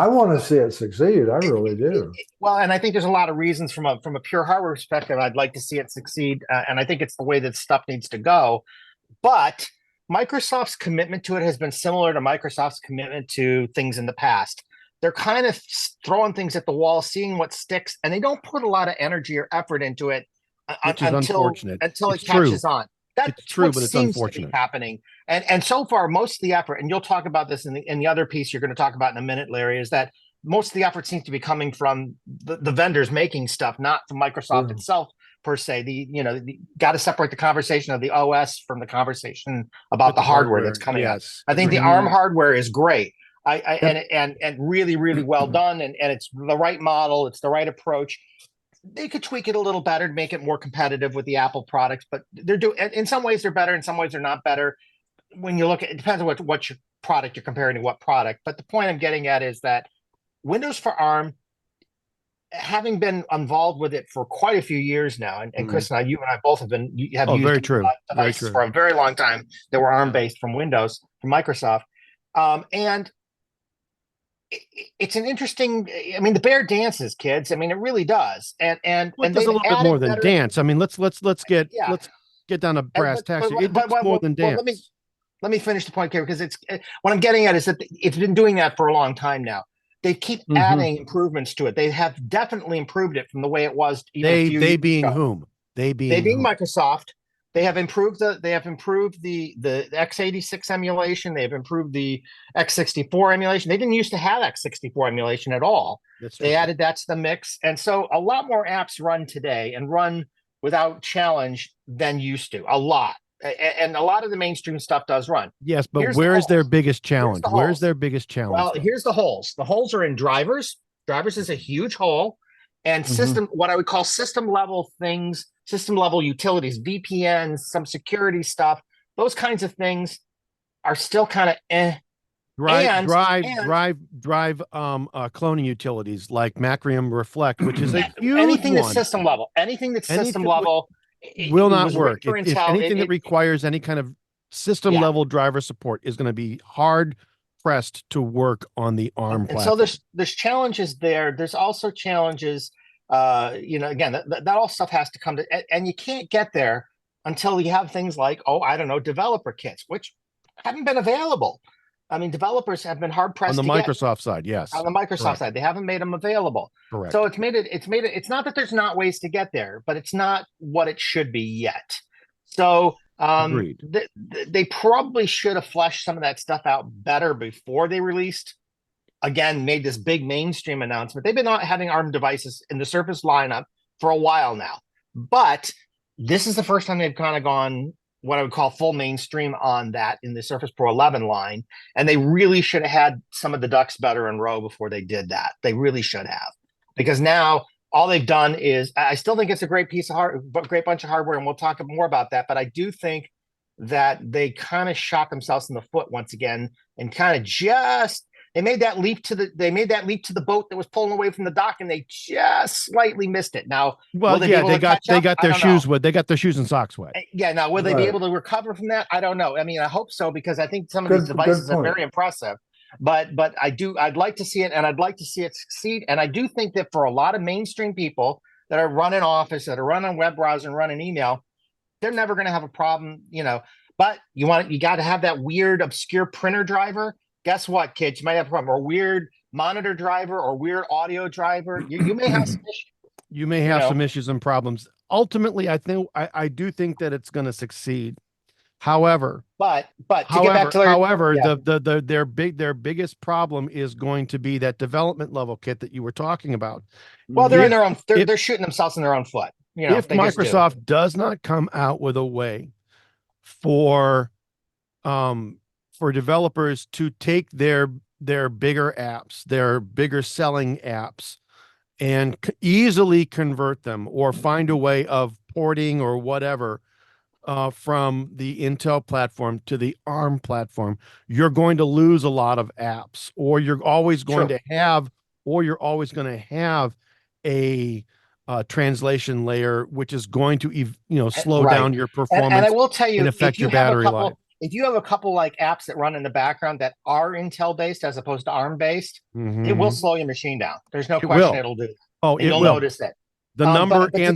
want to see it succeed. I really do. And I think there's a lot of reasons from a pure hardware perspective. I'd like to see it succeed. And I think it's the way that stuff needs to go. But Microsoft's commitment to it has been similar to Microsoft's commitment to things in the past. They're kind of throwing things at the wall, seeing what sticks, and they don't put a lot of energy or effort into it until it catches on. That's true, but it's unfortunate happening. And so far, most of the effort, and you'll talk about this in the other piece you're going to talk about in a minute, Larry, is that most of the effort seems to be coming from the vendors making stuff, not from Microsoft itself. Per se, got to separate the conversation of the OS from the conversation about the hardware that's coming out. I think the ARM hardware is great, and really, really well done, and it's the right model, it's the right approach. They could tweak it a little better to make it more competitive with the Apple products, but in some ways they're better, in some ways they're not better. When you look at it, depends on what your product you're comparing to what product. But the point I'm getting at is that Windows for ARM, having been involved with it for quite a few years now, and Chris and I, you and I both have used devices for a very long time that were ARM based from Windows, from Microsoft, and it's an interesting. I mean, the bear dances, kids. I mean, it really does, and it does a little bit more than dance. I mean, let's get down to brass tacks. It's more than dance. Let me finish the point here, because what I'm getting at is that it's been doing that for a long time now. They keep adding improvements to it. They have definitely improved it from the way it was. They being whom? They being Microsoft. They have improved the x86 emulation. They have improved the x64 emulation. They didn't used to have x64 emulation at all. They added that to the mix, and so a lot more apps run today and run without challenge than used to. A lot. And a lot of the mainstream stuff does run. Yes, but where is their biggest challenge? Where's their biggest challenge? Well, here's the holes. The holes are in drivers. Drivers is a huge hole. And what I would call system level things, system level utilities, VPNs, some security stuff, those kinds of things are still kind of Drive cloning utilities like Macrium Reflect, which is a huge anything one. That's system level. Anything that's system level will not work. If anything that requires any kind of system level driver support is going to be hard pressed to work on the ARM platform. And so there's challenges there. There's also challenges Again, that all stuff has to come to, and you can't get there until you have things like, I don't know, developer kits, which haven't been available. I mean, developers have been hard pressed on the to get. Microsoft side. Yes, On the Microsoft correct. side, they haven't made them available. Correct. So it's not that there's not ways to get there, but it's not what it should be yet. So they probably should have fleshed some of that stuff out better before they made this big mainstream announcement. They've been having ARM devices in the Surface lineup for a while now, but this is the first time they've kind of gone what I would call full mainstream on that in the Surface Pro 11 line. And they really should have had some of the ducks better in a row before they did that. They really should have, because now all they've done is, I still think it's a great great bunch of hardware, and we'll talk more about that. But I do think that they kind of shot themselves in the foot once again, and kind of they made that leap to the boat that was pulling away from the dock, and they just slightly missed it. Now, they got their shoes wet. They got their shoes and socks wet. Yeah. Now, will they be able to recover from that? I don't know. I mean, I hope so, because I think some of these devices are very impressive. But I'd like to see it, and I'd like to see it succeed. And I do think that for a lot of mainstream people that are running Office, that are running web browser and running email, they're never going to have a problem, But you got to have that weird, obscure printer driver. Guess what, kids? You might have a problem. Or weird monitor driver, or weird audio driver. You may have some issues. You may have some issues and problems. Ultimately, I do think that it's going to succeed. However, to get back to their biggest problem is going to be that development level kit that you were talking about. Well, they're in their own. They're shooting themselves in their own foot. If Microsoft does not come out with a way for developers to take their bigger apps, their bigger selling apps, and easily convert them, or find a way of porting or whatever from the Intel platform to the ARM platform, you're going to lose a lot of apps, or you're always going to have a translation layer, which is going to slow down your performance. And I will tell you, and affect your battery life. If you have a couple like apps that run in the background that are Intel based as opposed to ARM based, it will slow your machine down. There's no question it'll do that. You'll notice that. The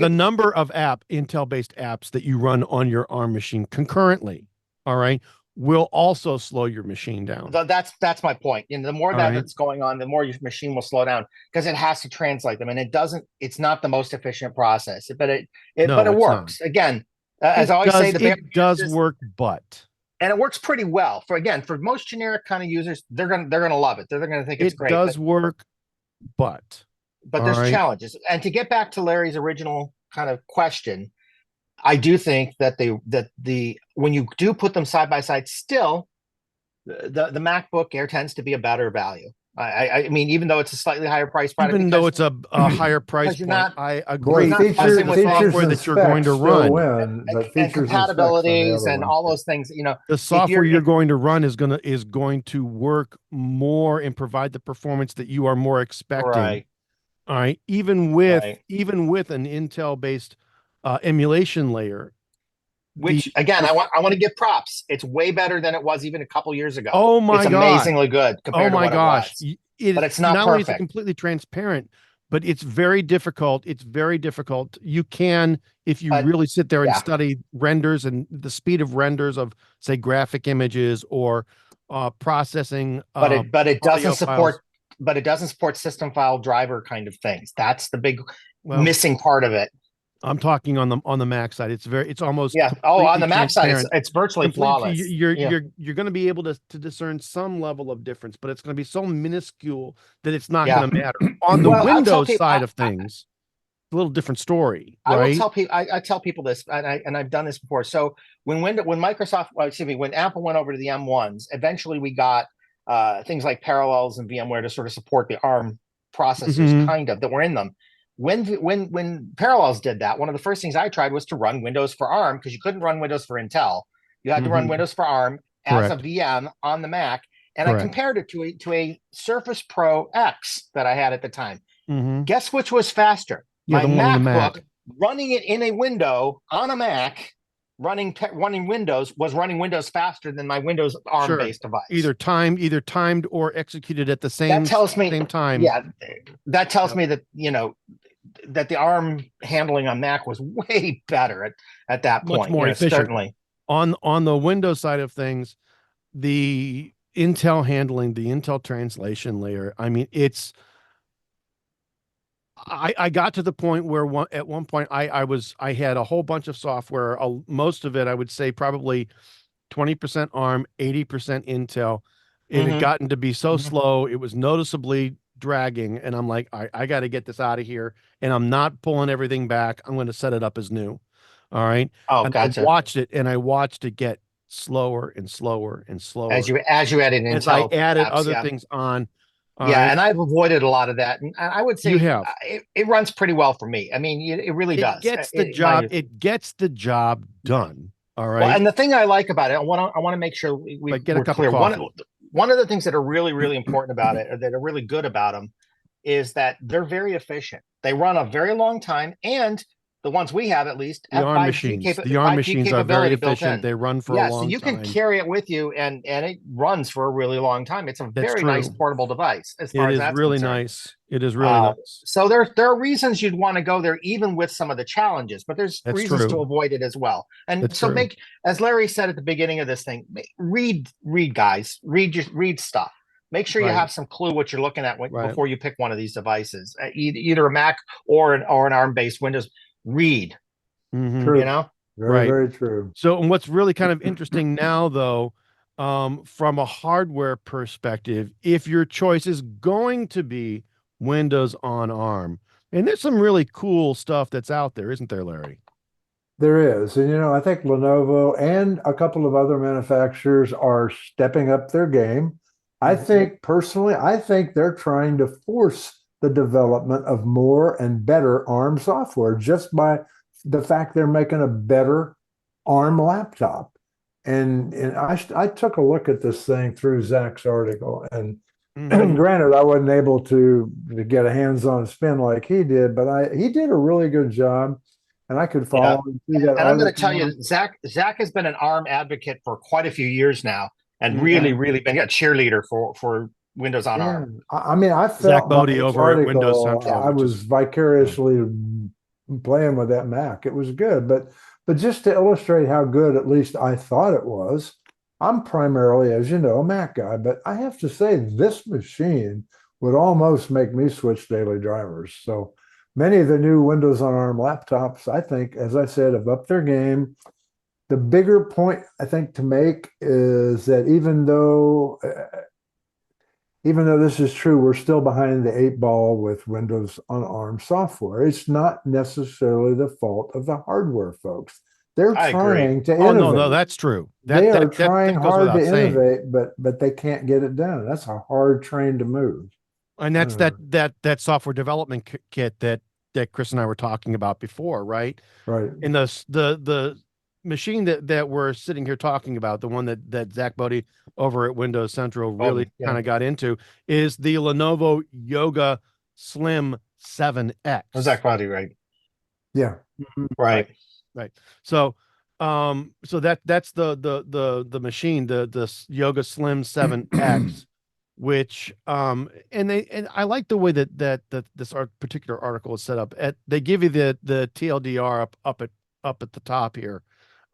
number of Intel based apps that you run on your ARM machine concurrently, all right, will also slow your machine down. That's my point. The more that's going on, the more your machine will slow down, because it has to translate them, and it's not the most efficient process, but it works. Not. Again, as I always say, it does work, and it works pretty well for most generic kind of users. They're gonna love it. They're gonna think it's great. It does work, but there's challenges. And to get back to Larry's original kind of question, I do think that when you do put them side by side, still the MacBook Air tends to be a better value. I mean, even though it's a slightly higher price product, even though it's a higher price point, I agree. Features software that you're going to run, and compatibilities and all those things. The software you're going to run is going to work more and provide the performance that you are more expecting. Right. All right. Even with an Intel based emulation layer. Which again, I want to give props. It's way better than it was even a couple years ago. Oh my god, it's amazingly good compared to what it was. But it's not perfect. Only is it completely transparent, but it's very difficult. It's very difficult. You can, if you really sit there and study renders and the speed of renders of, say, graphic images or processing. But it doesn't support. But it doesn't support system file driver kind of things. That's the big missing part of it. I'm talking on the Mac side. It's almost on the Mac side, it's virtually flawless. You're going to be able to discern some level of difference, but it's going to be so minuscule that it's not going to matter. On the Windows side of things, it's a little different story. Right? I tell people this, and I've done this before. So when Apple went over to the M1s, eventually we got things like Parallels and VMware to sort of support the ARM processors, kind of, that were in them. When Parallels did that, one of the first things I tried was to run Windows for ARM, because you couldn't run Windows for Intel. You had to run Windows for ARM as a VM on the Mac. And I compared it to a Surface Pro X that I had at the time. Guess which was faster? My MacBook running it in a window on a Mac, running Windows, was running Windows faster than my Windows ARM-based device. Either timed or executed at the same time. That tells me that that the ARM handling on Mac was way better at that much point. more efficient. Certainly. On the Windows side of things, the Intel handling, the Intel translation layer, I mean, I got to the point where at one point I had a whole bunch of software, most of it I would say probably 20% ARM, 80% Intel. It had gotten to be so slow, it was noticeably dragging, and I'm like, I got to get this out of here, and I'm not pulling everything back. I'm going to set it up as new. All right. Oh, and gotcha. I watched it get slower and slower and slower As you added Intel, as I added apps, other things on. And I've avoided a lot of that, and I would say you have. It runs pretty well for me. I mean, it really does. Gets the job. It gets the job done. All right. Well, and the thing I like about it, I want to make sure we're clear. One of the things that are really, really important about it, or that are really good about them, is that they're very efficient. They run a very long time, and the ones we have, at least, the ARM machines. The ARM machines are very efficient. They run for a long time. So you can carry it with you, and it runs for a really long time. It's a very nice portable device. As far as that's really concerned. Nice. It is really nice. So there are reasons you'd want to go there, even with some of the challenges, but there's reasons to avoid it as well. And make, as Larry said at the beginning of this thing, read guys, read stuff. Make sure you have some clue what you're looking at before you pick one of these devices, either a Mac or an ARM-based Windows. Read, True. you know, very true. So, and what's really kind of interesting now, though, from a hardware perspective, if your choice is going to be Windows on ARM, and there's some really cool stuff that's out there, isn't there, Larry? There is, and I think Lenovo and a couple of other manufacturers are stepping up their game. I think personally, they're trying to force the development of more and better ARM software just by the fact they're making a better ARM laptop. And I took a look at this thing through Zach's article, and granted, I wasn't able to get a hands-on spin like he did, but he did a really good job, and I could follow him through that. And I'm going to tell you, Zach has been an ARM advocate for quite a few years now, and really been a cheerleader for Windows on ARM. I mean, I felt Zach Bodie over at Windows Central. I was vicariously playing with that Mac. It was good, but just to illustrate how good, at least I thought it was, I'm primarily, as you know, a Mac guy, but I have to say this machine would almost make me switch daily drivers. So many of the new Windows on ARM laptops, I think, as I said, have upped their game. The bigger point I think to make is that even though this is true, we're still behind the 8 ball with Windows on ARM software. It's not necessarily the fault of the hardware folks. They're trying to innovate. Oh, no, that's true. They are trying hard to innovate, but they can't get it done. That's a hard train to move. And that's that software development kit that Chris and I were talking about before, right? Right. And the machine that we're sitting here talking about, the one that Zach Bodie over at Windows Central really kind of got into, is the Lenovo Yoga Slim 7X. Zach Bodie, right? Yeah. Right. So that's the machine, the Yoga Slim 7X, which and I like the way that this particular article is set up. They give you the TLDR up at the top here.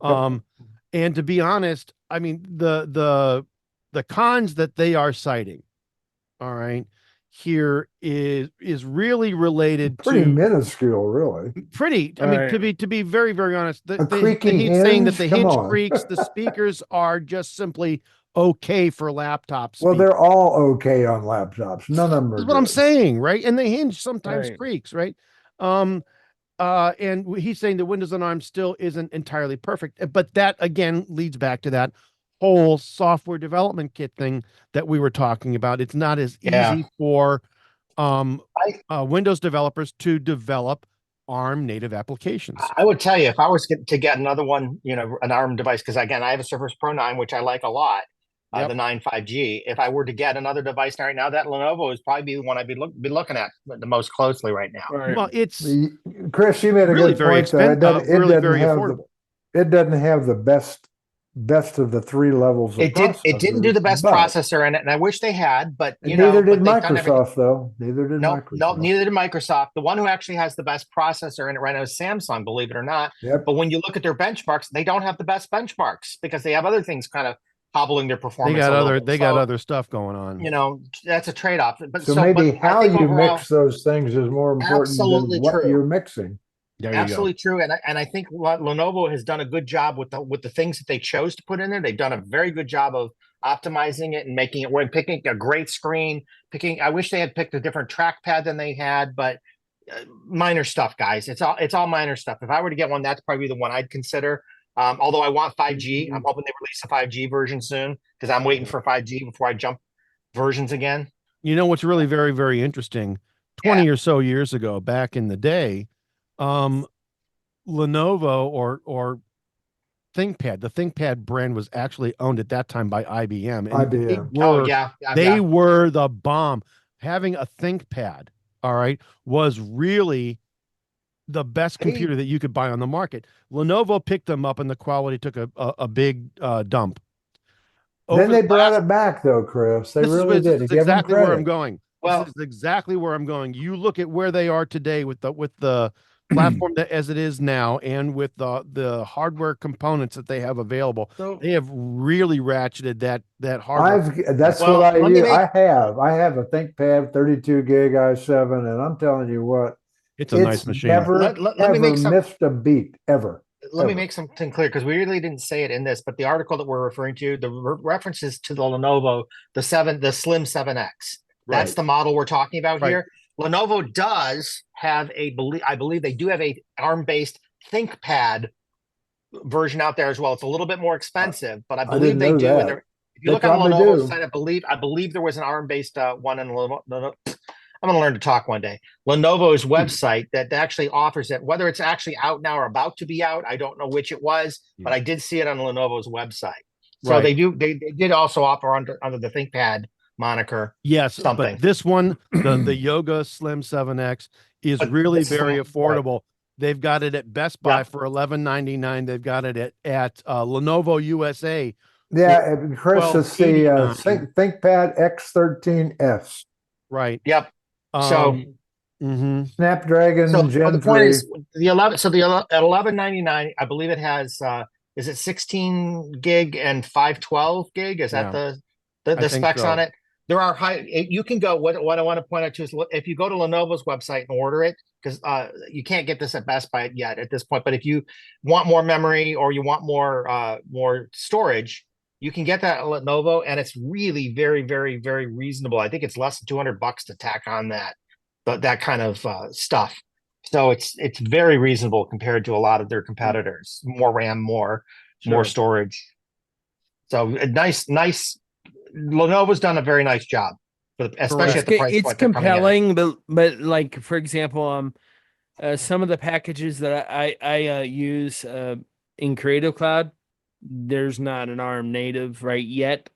And to be honest, I mean, the cons that they are citing, all right, here is really related pretty minuscule, really. I mean, to be very, very honest, he's saying that the hinge creaks, the speakers are just simply okay for laptops. Well, they're all okay on laptops. None of them are. That's what I'm saying, right? And the hinge sometimes creaks, right? And he's saying that Windows on ARM still isn't entirely perfect, but that again leads back to that whole software development kit thing that we were talking about. It's not as easy for Windows developers to develop ARM native applications. I would tell you, if I was to get another one, an ARM device, because again, I have a Surface Pro 9, which I like a lot, the 9 5G. If I were to get another device right now, that Lenovo is probably the one I'd be looking at the most closely right now. Right. Well, it's Chris, you made a really good point. Very affordable. It doesn't have the best best of the three levels of It didn't do the best processor in it, and I wish they had, but neither did Microsoft though. Neither did Microsoft. No, neither did Microsoft. The one who actually has the best processor in it right now is Samsung, believe it or not. Yep. But when you look at their benchmarks, they don't have the best benchmarks because they have other things kind of hobbling their performance. They got other stuff going on. That's a trade-off. But so maybe how you mix those things is more important than what you're mixing. Absolutely true, and I think Lenovo has done a good job with the things that they chose to put in there. They've done a very good job of optimizing it and making it work, picking a great screen. I wish they had picked a different trackpad than they had, but minor stuff, guys. It's all minor stuff. If I were to get one, that's probably the one I'd consider. Although I want 5G, I'm hoping they release a 5G version soon because I'm waiting for 5G before I jump versions again. You know what's really very, very interesting? 20 or so years ago, back in the day, Lenovo or ThinkPad, the ThinkPad brand was actually owned at that time by IBM. And IBM. They were the bomb. Having a ThinkPad, all right, was really the best computer that you could buy on the market. Lenovo picked them up and the quality took a big dump. Then they brought it back though, Chris. They really did. This is exactly where I'm going. Well, this is exactly where I'm going. You look at where they are today with the platform that as it is now, and with the hardware components that they have available, they have really ratcheted that hardware. That's what I use. I have a ThinkPad 32 gig i7, and I'm telling you what, it's a nice machine. Never missed a beat ever. Let me make something clear because we really didn't say it in this, but the article that we're referring to, the references to the Lenovo, the Slim 7X. That's the model we're talking about here. Lenovo does have I believe they do have a ARM-based ThinkPad version out there as well. It's a little bit more expensive, but I believe they do. And if you look on Lenovo's site, I believe there was an ARM-based one in Lenovo. I'm going to learn to talk one day. Lenovo's website that actually offers it, whether it's actually out now or about to be out. I don't know which it was, but I did see it on Lenovo's website. So they did also offer under the ThinkPad moniker. Yes, but this one, the Yoga Slim 7X, is really very affordable. Right. They've got it at Best Buy for $11.99. They've got it at Lenovo USA. Yeah, Chris, it's the ThinkPad X13S. Right. Yep. Snapdragon Gen the point 3. Is the 11. So the at $11.99, I believe it has. Is it 16 gig and 512 gig? Is that the specs on it? There are you can go. What I want to point out to is if you go to Lenovo's website and order it, because you can't get this at Best Buy yet at this point. But if you want more memory or you want more storage, you can get that at Lenovo, and it's really very, very, very reasonable. I think it's less than $200 to tack on that kind of stuff. So it's very reasonable compared to a lot of their competitors. More RAM, more storage. So nice. Lenovo's done a very nice job, especially at the price point. It's compelling, but like for example, some of the packages that I use in Creative Cloud, there's not an ARM native right yet,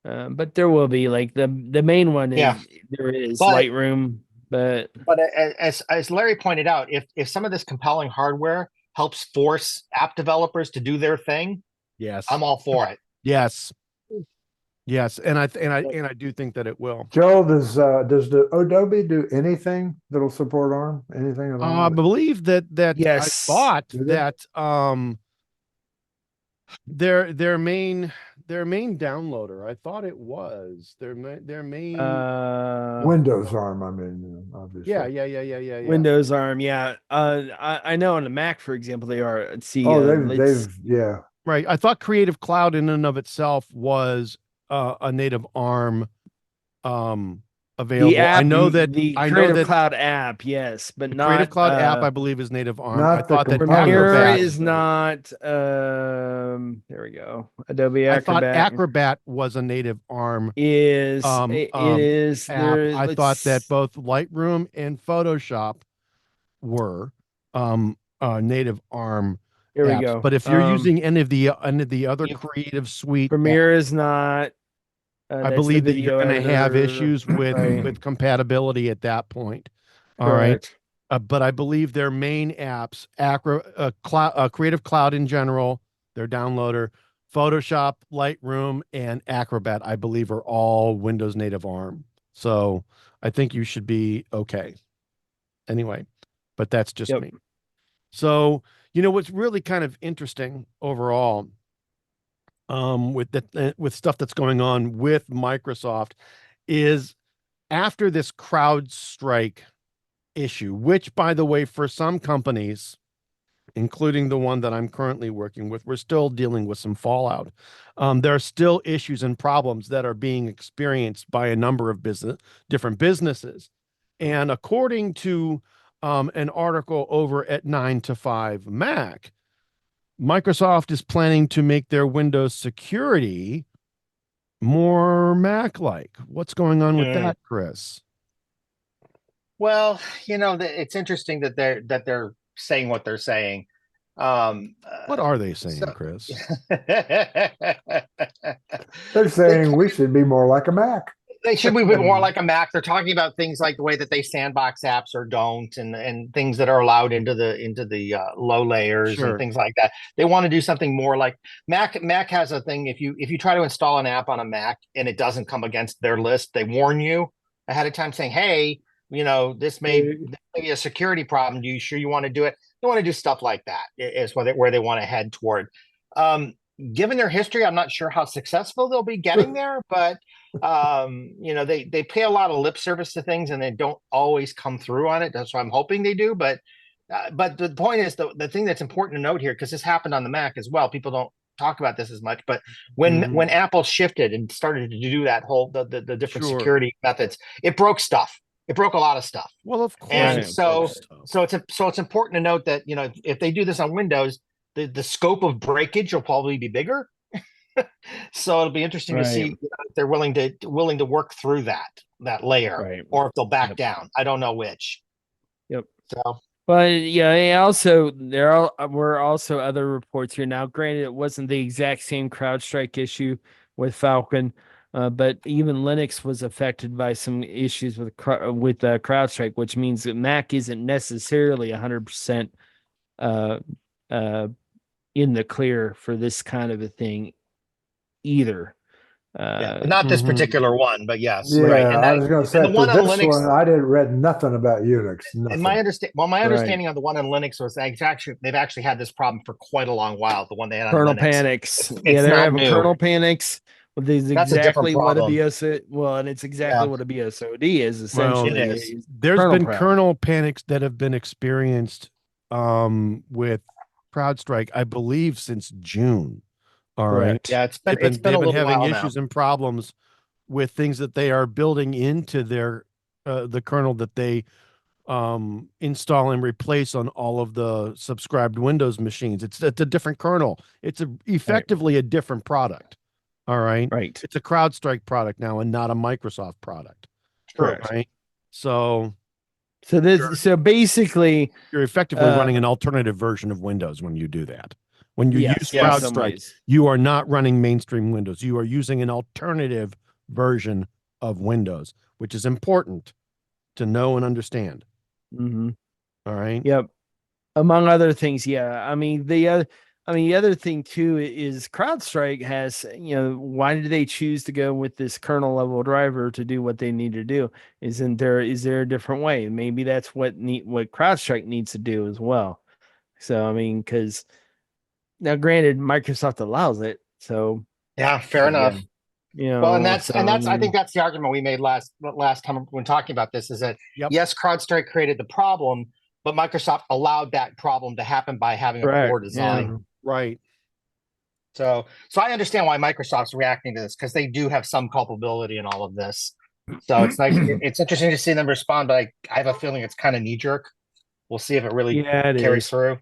but there will be. Like the main one is there is Lightroom, but as Larry pointed out, if some of this compelling hardware helps force app developers to do their thing, I'm all for it. Yes, and I do think that it will. Joel, does the Adobe do anything that'll support ARM? Anything at all? I believe that yes. I thought that their main downloader. I thought it was their main Windows ARM. I mean, obviously. Yeah. Windows ARM. Yeah. I know on the Mac, for example, they are. They've Right. I thought Creative Cloud in and of itself was a native ARM available. The app, I know that the Creative Cloud app, yes, but the not Creative Cloud app. I believe is native ARM. I thought that Premiere is not. There we go. Adobe Acrobat. I thought Acrobat was a native ARM. It is. App. I thought that both Lightroom and Photoshop were native ARM. Here we apps. go. But if you're using any of the other Creative Suite, Premiere is not. I believe that you're going to have issues with compatibility at that point. All right. But I believe their main apps, Creative Cloud in general, their downloader, Photoshop, Lightroom, and Acrobat, I believe, are all Windows native ARM. So I think you should be okay. Anyway, but that's just me. So, what's really kind of interesting overall, with stuff that's going on with Microsoft is after this CrowdStrike issue, which, by the way, for some companies, including the one that I'm currently working with, we're still dealing with some fallout. There are still issues and problems that are being experienced by a number of different businesses. And according to an article over at 9 to 5 Mac, Microsoft is planning to make their Windows security more Mac-like. What's going on with that, Chris? Well, it's interesting that they're saying what they're saying. What are they saying, Chris? They're saying we should be more like a Mac. They should be more like a Mac. They're talking about things like the way that they sandbox apps or don't, and things that are allowed into the low layers and things like that. They want to do something more like Mac. Mac has a thing. If you try to install an app on a Mac and it doesn't come against their list, they warn you ahead of time saying, "Hey, this may be a security problem. Do you sure you want to do it?" They want to do stuff like that. Is where they want to head toward. Given their history, I'm not sure how successful they'll be getting there, but they pay a lot of lip service to things and they don't always come through on it. That's why I'm hoping they do. But the point is, the thing that's important to note here, because this happened on the Mac as well, people don't talk about this as much, but when Apple shifted and started to do that whole the different security methods, it broke stuff. It broke a lot of stuff. Well, of course. And so it's important to note that if they do this on Windows, the scope of breakage will probably be bigger. So it'll be interesting to see if they're willing to work through that layer, or if they'll back down. I don't know which. Yep. So, but yeah, also were also other reports here. Now, granted, it wasn't the exact same CrowdStrike issue with Falcon, but even Linux was affected by some issues with CrowdStrike, which means that Mac isn't necessarily 100% in the clear for this kind of a thing either. Not this particular one, but yes. Yeah, and I was going to say, for this one, I didn't read nothing about Unix. Nothing. And my understanding of the one on Linux was they've actually had this problem for quite a long while. The one they had on kernel Linux. Panics. They're having kernel panics. Well, that's exactly what a BSO. Well, and it's exactly what a BSOD is essentially. Well, it is. There's been kernel panics that have been experienced with CrowdStrike, I believe, since June. All right. Yeah, they've been having issues and problems with things that they are building into their the kernel that they install and replace on all of the subscribed Windows machines. It's a different kernel. It's effectively a different product. All right. Right. It's a CrowdStrike product now and not a Microsoft product. Correct. Right. So basically you're effectively running an alternative version of Windows when you do that. When you use CrowdStrike, you are not running mainstream Windows. You are using an alternative version of Windows, which is important to know and understand. Mm-hmm. All right. Yep. Among other things, yeah. I mean, the other thing too is CrowdStrike has, why did they choose to go with this kernel level driver to do what they need to do? Is there a different way? Maybe that's what CrowdStrike needs to do as well. So, I mean, because now, granted, Microsoft allows it, so yeah, fair enough. Well, and that's I think that's the argument we made last time when talking about this, is that yes, CrowdStrike created the problem, but Microsoft allowed that problem to happen by having a poor design. Yeah. Right. So I understand why Microsoft's reacting to this, because they do have some culpability in all of this. So it's nice. It's interesting to see them respond, but I have a feeling it's kind of knee jerk. We'll see if it really carries through.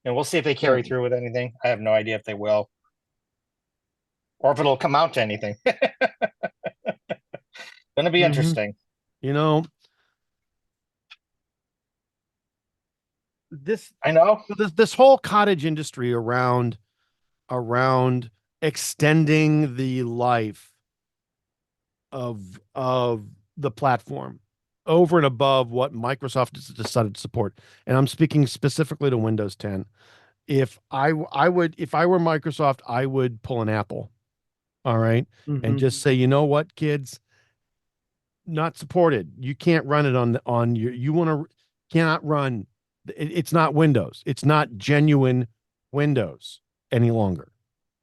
And we'll see if they carry through with anything. I have no idea if they will, or if it'll come out to anything. Gonna be interesting. This whole cottage industry around extending the life of the platform over and above what Microsoft has decided to support, and I'm speaking specifically to Windows 10, if I would, if I were Microsoft, I would pull an Apple. All right. And just say, you know what, kids, not supported. You can't run it on your, cannot run. It's not Windows. It's not genuine Windows any longer.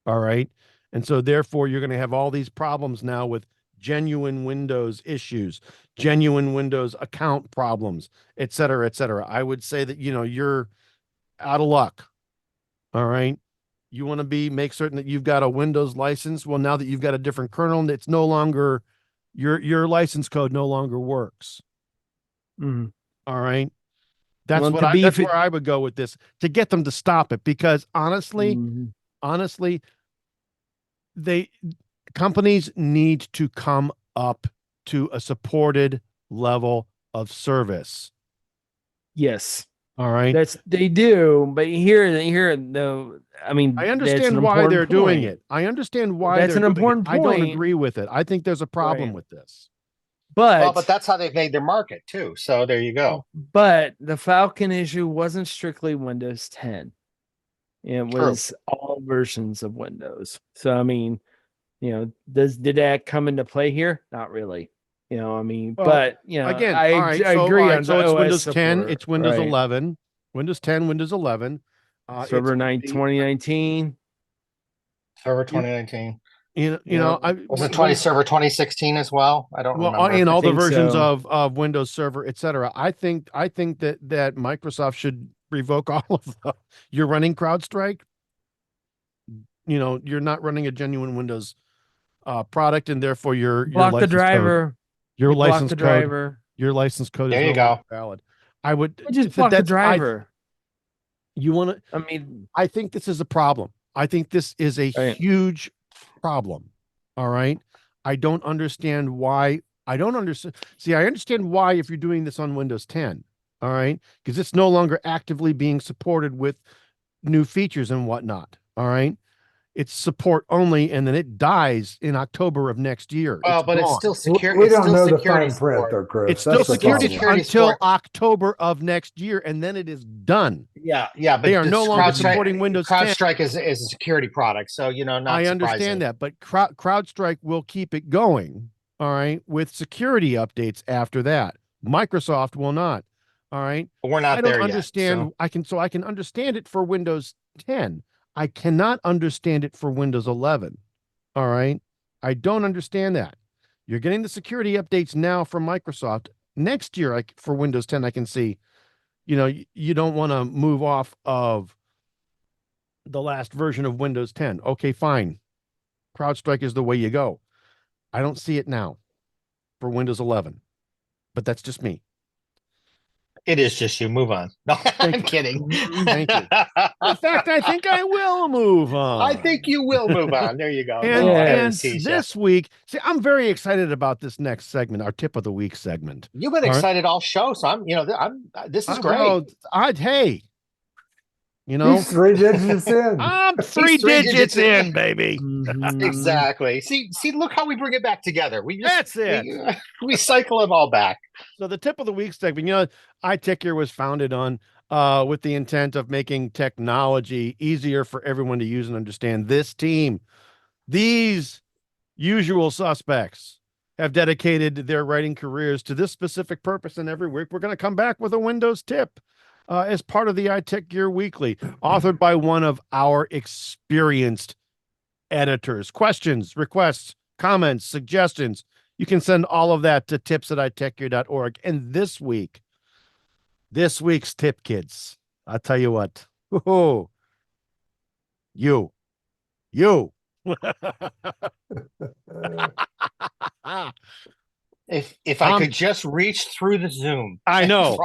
All right. And so therefore you're going to have all these problems now with genuine Windows issues, genuine Windows account problems, et cetera, et cetera. I would say that, you're out of luck. All right. You want to make certain that you've got a Windows license. Well, now that you've got a different kernel, it's no longer your license code no longer works. All right. That's that's where I would go with this, to get them to stop it, because honestly, companies need to come up to a supported level of service. Yes. All right. They do, but here though, I mean, I understand why they're doing it. I understand why that's an important point. I don't agree with it. I think there's a problem with this. But that's how they've made their market too. So there you go. But the Falcon issue wasn't strictly Windows 10. It was all versions of Windows. So I mean, did that come into play here? Not really. I mean, but again, I agree on so it's OS Windows support, 10, it's Windows 11, Windows 10, Windows 11, Server 2019, Server 2019. Was it Server 2016 as well? I don't remember. In all the versions of Windows Server, etc. I think that Microsoft should revoke all of them. You're running CrowdStrike. You're not running a genuine Windows product, and therefore your the driver. Your license code. Your license code is no valid. I would just block the driver. You want to? I mean, I think this is a problem. I think this is a huge problem. All right. I don't understand why. I don't understand. See, I understand why if you're doing this on Windows 10. All right. Because it's no longer actively being supported with new features and whatnot. All right. It's support only, and then it dies in October of next year. It's still secure. We don't know the fine print, though, Chris. It's still security until October of next year, and then it is done. Yeah. But they are no longer supporting Windows 10. CrowdStrike is a security product, so not I surprising. understand that, but CrowdStrike will keep it going. All right, with security updates after that. Microsoft will not. All right, but we're not there yet. I can understand it for Windows 10. I cannot understand it for Windows 11. All right. I don't understand that. You're getting the security updates now from Microsoft. Next year, for Windows 10, I can see, you don't want to move off of the last version of Windows 10. Okay, fine. CrowdStrike is the way you go. I don't see it now for Windows 11, but that's just me. It is just you. Move on. No, I'm kidding. Thank you. In fact, I think I will move on. I think you will move on. There you go. And this week, I'm very excited about this next segment, our tip of the week segment. You've been excited all show, so this is great. Hey, he's 3 digits in. I'm three digits in, baby. Exactly. See, look how we bring it back together. That's it. We cycle them all back. So the tip of the week segment, iTechGear was founded on with the intent of making technology easier for everyone to use and understand. This team, these usual suspects, have dedicated their writing careers to this specific purpose, and every week we're going to come back with a Windows tip as part of the iTechGear Weekly, authored by one of our experienced editors. Questions, requests, comments, suggestions, you can send all of that to tips@itechgear.org. And this week's tip, kids, I'll tell you what. You. If I could just reach through the Zoom. I know.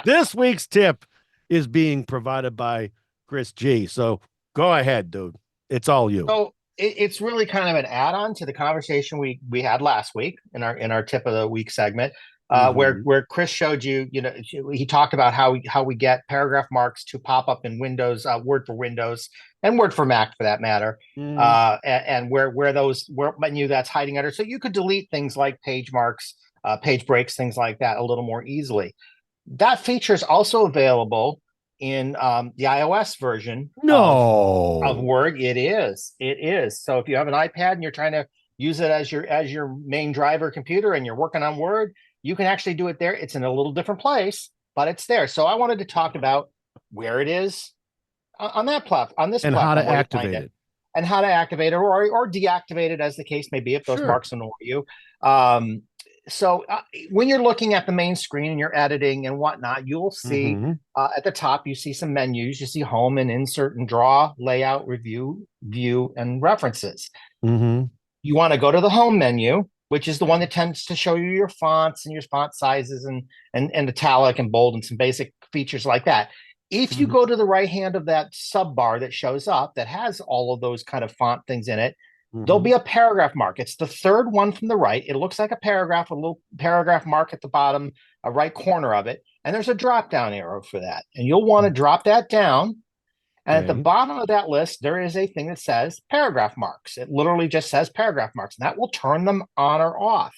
This week's tip is being provided by Chris G. So go ahead, dude. It's all you. So it's really kind of an add-on to the conversation we had last week in our tip of the week segment, where Chris showed you, he talked about how we get paragraph marks to pop up in Windows, Word for Windows and Word for Mac for that matter, and where menu that's hiding under, so you could delete things like page marks, page breaks, things like that a little more easily. That feature is also available in the iOS version of No. Word. It is. It is. So if you have an iPad and you're trying to use it as your main driver computer and you're working on Word, you can actually do it there. It's in a little different place, but it's there. So I wanted to talk about where it is on this And platform, how to where you find activate it, it. and how to activate it or deactivate it, as the case may be, if those Sure. marks annoy you. So when you're looking at the main screen and you're editing and whatnot, you'll see at the top, you see some menus. You see home and insert and draw, layout, review, view, and references. You want to go to the home menu, which is the one that tends to show you your fonts and your font sizes and italic and bold and some basic features like that. If you go to the right hand of that sub bar that shows up that has all of those kind of font things in it, there'll be a paragraph mark. It's the third one from the right. It looks like a paragraph, a little paragraph mark at the bottom, a right corner of it. And there's a drop down arrow for that. And you'll want to drop that down. And at the bottom of that list, there is a thing that says paragraph marks. It literally just says paragraph marks, and that will turn them on or off.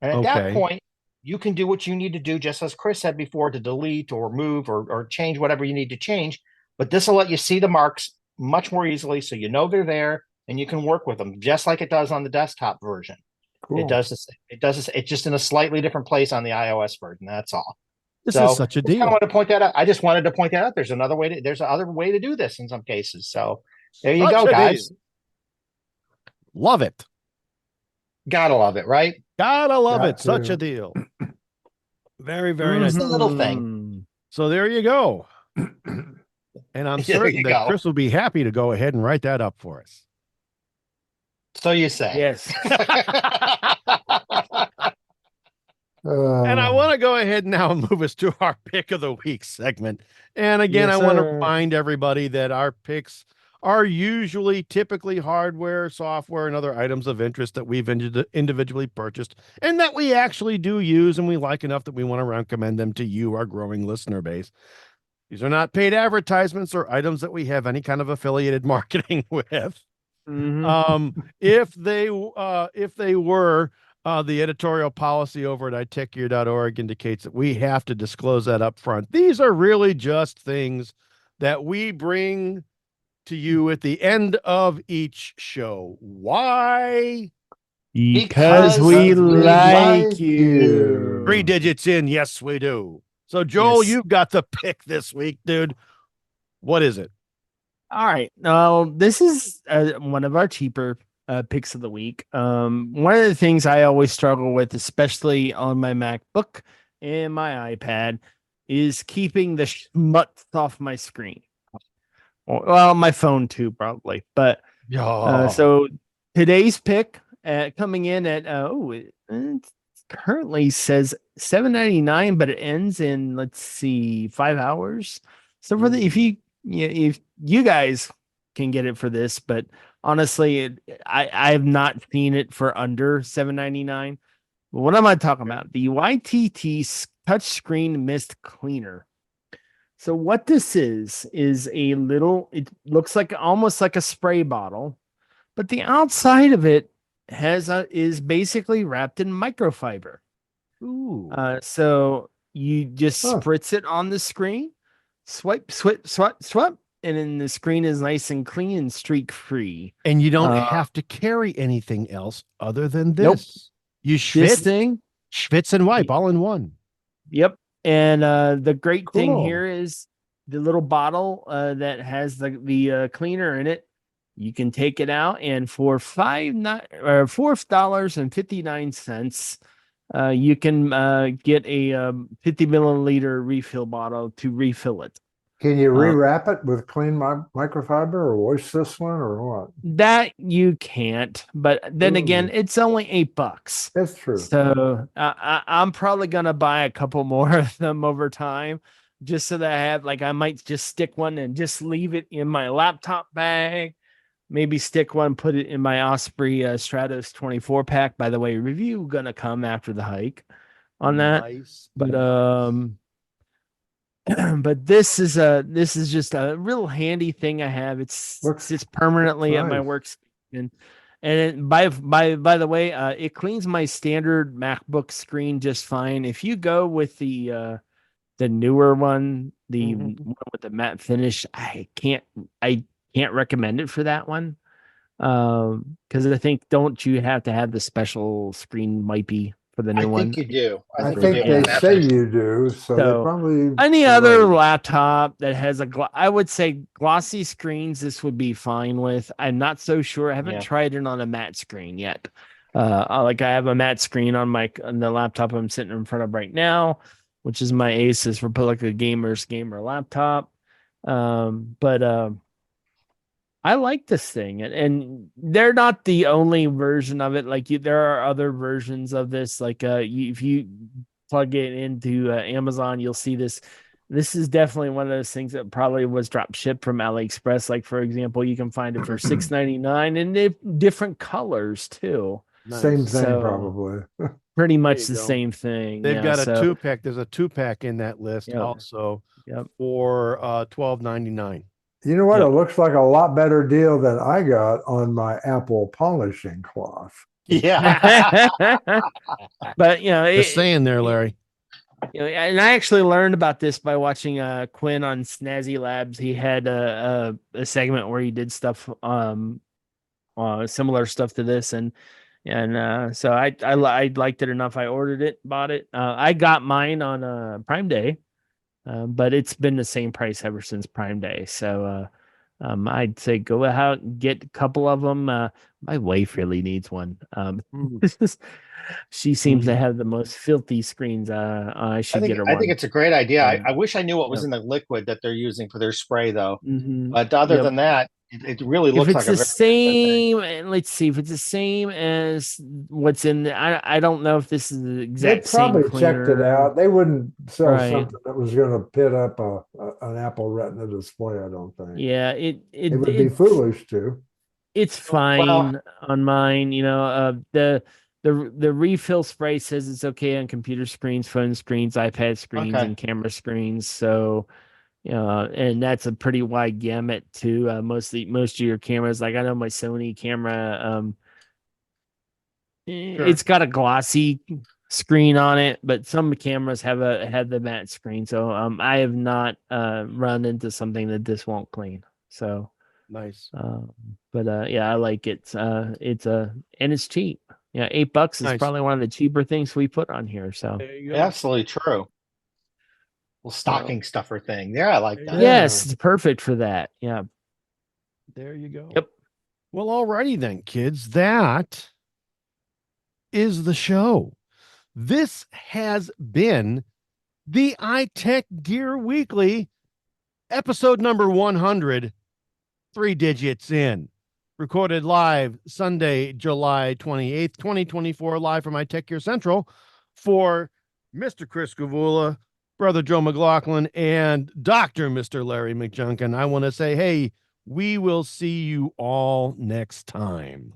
And at that point, you can do what you need to do, just as Chris said before, to delete or remove or change whatever you need to change. But this will let you see the marks much more easily, so you know they're there and you can work with them, just like it does on the desktop version. Cool. It does this. It's just in a slightly different place on the iOS version. That's all. This is such a deal. I want to point that out. I just wanted to point that out. There's another way to do this in some cases. So there you go, guys. Love it. Gotta love it, right? Gotta love it. Such a deal. Very, very nice. It's a little thing. So there you go. And I'm certain that Chris will be happy to go ahead and write that up for us. So you say. Yes. And I want to go ahead now and move us to our pick of the week segment. And again, I want to remind everybody that our picks are usually typically hardware, software, and other items of interest that we've individually purchased and that we actually do use and we like enough that we want to recommend them to you, our growing listener base. These are not paid advertisements or items that we have any kind of affiliated marketing with. If they were, the editorial policy over at iTechGear.org indicates that we have to disclose that up front. These are really just things that we bring to you at the end of each show. Why? Because we like you. 3 digits in. Yes, we do. So, Joel, you've got the pick this week, dude. What is it? All right. Now, this is one of our cheaper picks of the week. One of the things I always struggle with, especially on my MacBook and my iPad, is keeping the schmutz off my screen. Well, my phone too, probably. But so today's pick coming in at it currently says $7.99, but it ends in, let's see, 5 hours. So for if you guys can get it for this, but honestly, I have not seen it for under $7.99. What am I talking about? The YTT touchscreen mist cleaner. So what this is a little, it looks like almost like a spray bottle, but the outside of it is basically wrapped in microfiber. Ooh. So you just spritz it on the screen, swipe, and then the screen is nice and clean and streak free. And you don't have to carry anything else other than this. Nope. You schwitz and wipe all in one. Yep. And the great thing here is the little bottle that has the cleaner in it. You can take it out, and for $4.59, you can get a 50 milliliter refill bottle to refill it. Can you rewrap it with clean microfiber or wash this one or what? That you can't, but then again, it's only $8. That's true. So I'm probably gonna buy a couple more of them over time, just so that I have, I might just stick one and just leave it in my laptop bag. Maybe stick one, put it in my Osprey Stratos 24 pack. By the way, review gonna come after the hike on that. Nice. But but this is just a real handy thing I have. It's permanently at my workstation, and by the way, it cleans my standard MacBook screen just fine. If you go with the newer one, The one with the matte finish, I can't recommend it for that one. Because I think, don't you have to have the special screen might be for the new I one? think you do. I you think do. they Matte say finish. you do, so they So, probably any are other right. laptop that has I would say glossy screens, this would be fine with. I'm not so sure. I haven't tried it on a matte screen yet. Like I have a matte screen on the laptop I'm sitting in front of right now, which is my Asus Republica gamer laptop. But I like this thing, and they're not the only version of it. Like there are other versions of this. Like if you plug it into Amazon, you'll see this. This is definitely one of those things that probably was drop shipped from AliExpress. Like for example, you can find it for $6.99 and different colors too. Nice. Same thing, So, probably. Pretty There much you the go. same thing. They've Yeah, got a so 2-pack. There's a 2-pack in that list Yep. also Yep. for $12.99. You know what? Yep. It looks like a lot better deal than I got on my Apple polishing cloth. Yeah. But you know, Just saying there, Larry. You know, and I actually learned about this by watching Quinn on Snazzy Labs. He had a segment where he did stuff similar stuff to this, and so I liked it enough. I ordered it, bought it. I got mine on Prime Day, but it's been the same price ever since Prime Day. So I'd say go out and get a couple of them. My wife really needs one. She seems to have the most filthy screens. I should get her one. I think it's a great idea. I wish I knew what was in the liquid that they're using for their spray, though. But other than that, it really looks like the same. And let's see if it's the same as what's in the, I don't know if this is the exact same. They probably checked it out. They wouldn't sell something that was going to pit up an Apple Retina display, I don't think. Yeah, it would be foolish to. It's fine on mine. You know, the refill spray says it's okay on computer screens, phone screens, iPad screens, and camera screens. So, you know, and that's a pretty wide gamut too. Most of your cameras, like I know my Sony camera, it's got a glossy screen on it, but some cameras have the matte screen. So I have not run into something that this won't clean. So nice. But yeah, I like it. And it's cheap. Yeah, $8 is probably one of the cheaper things we put on here. So absolutely true. Well, stocking stuffer thing. Yeah, I like that. Yes, it's perfect for that. Yeah. There you go. Yep. Well, alrighty then, kids. That is the show. This has been the iTechGear Weekly, episode number 100, 3 digits in. Recorded live Sunday, July 28th, 2024, live from iTechGear Central for Mr. Chris Gavula, Brother Joe McLaughlin, and Dr. Mr. Larry McJunkin. I want to say, hey, we will see you all next time.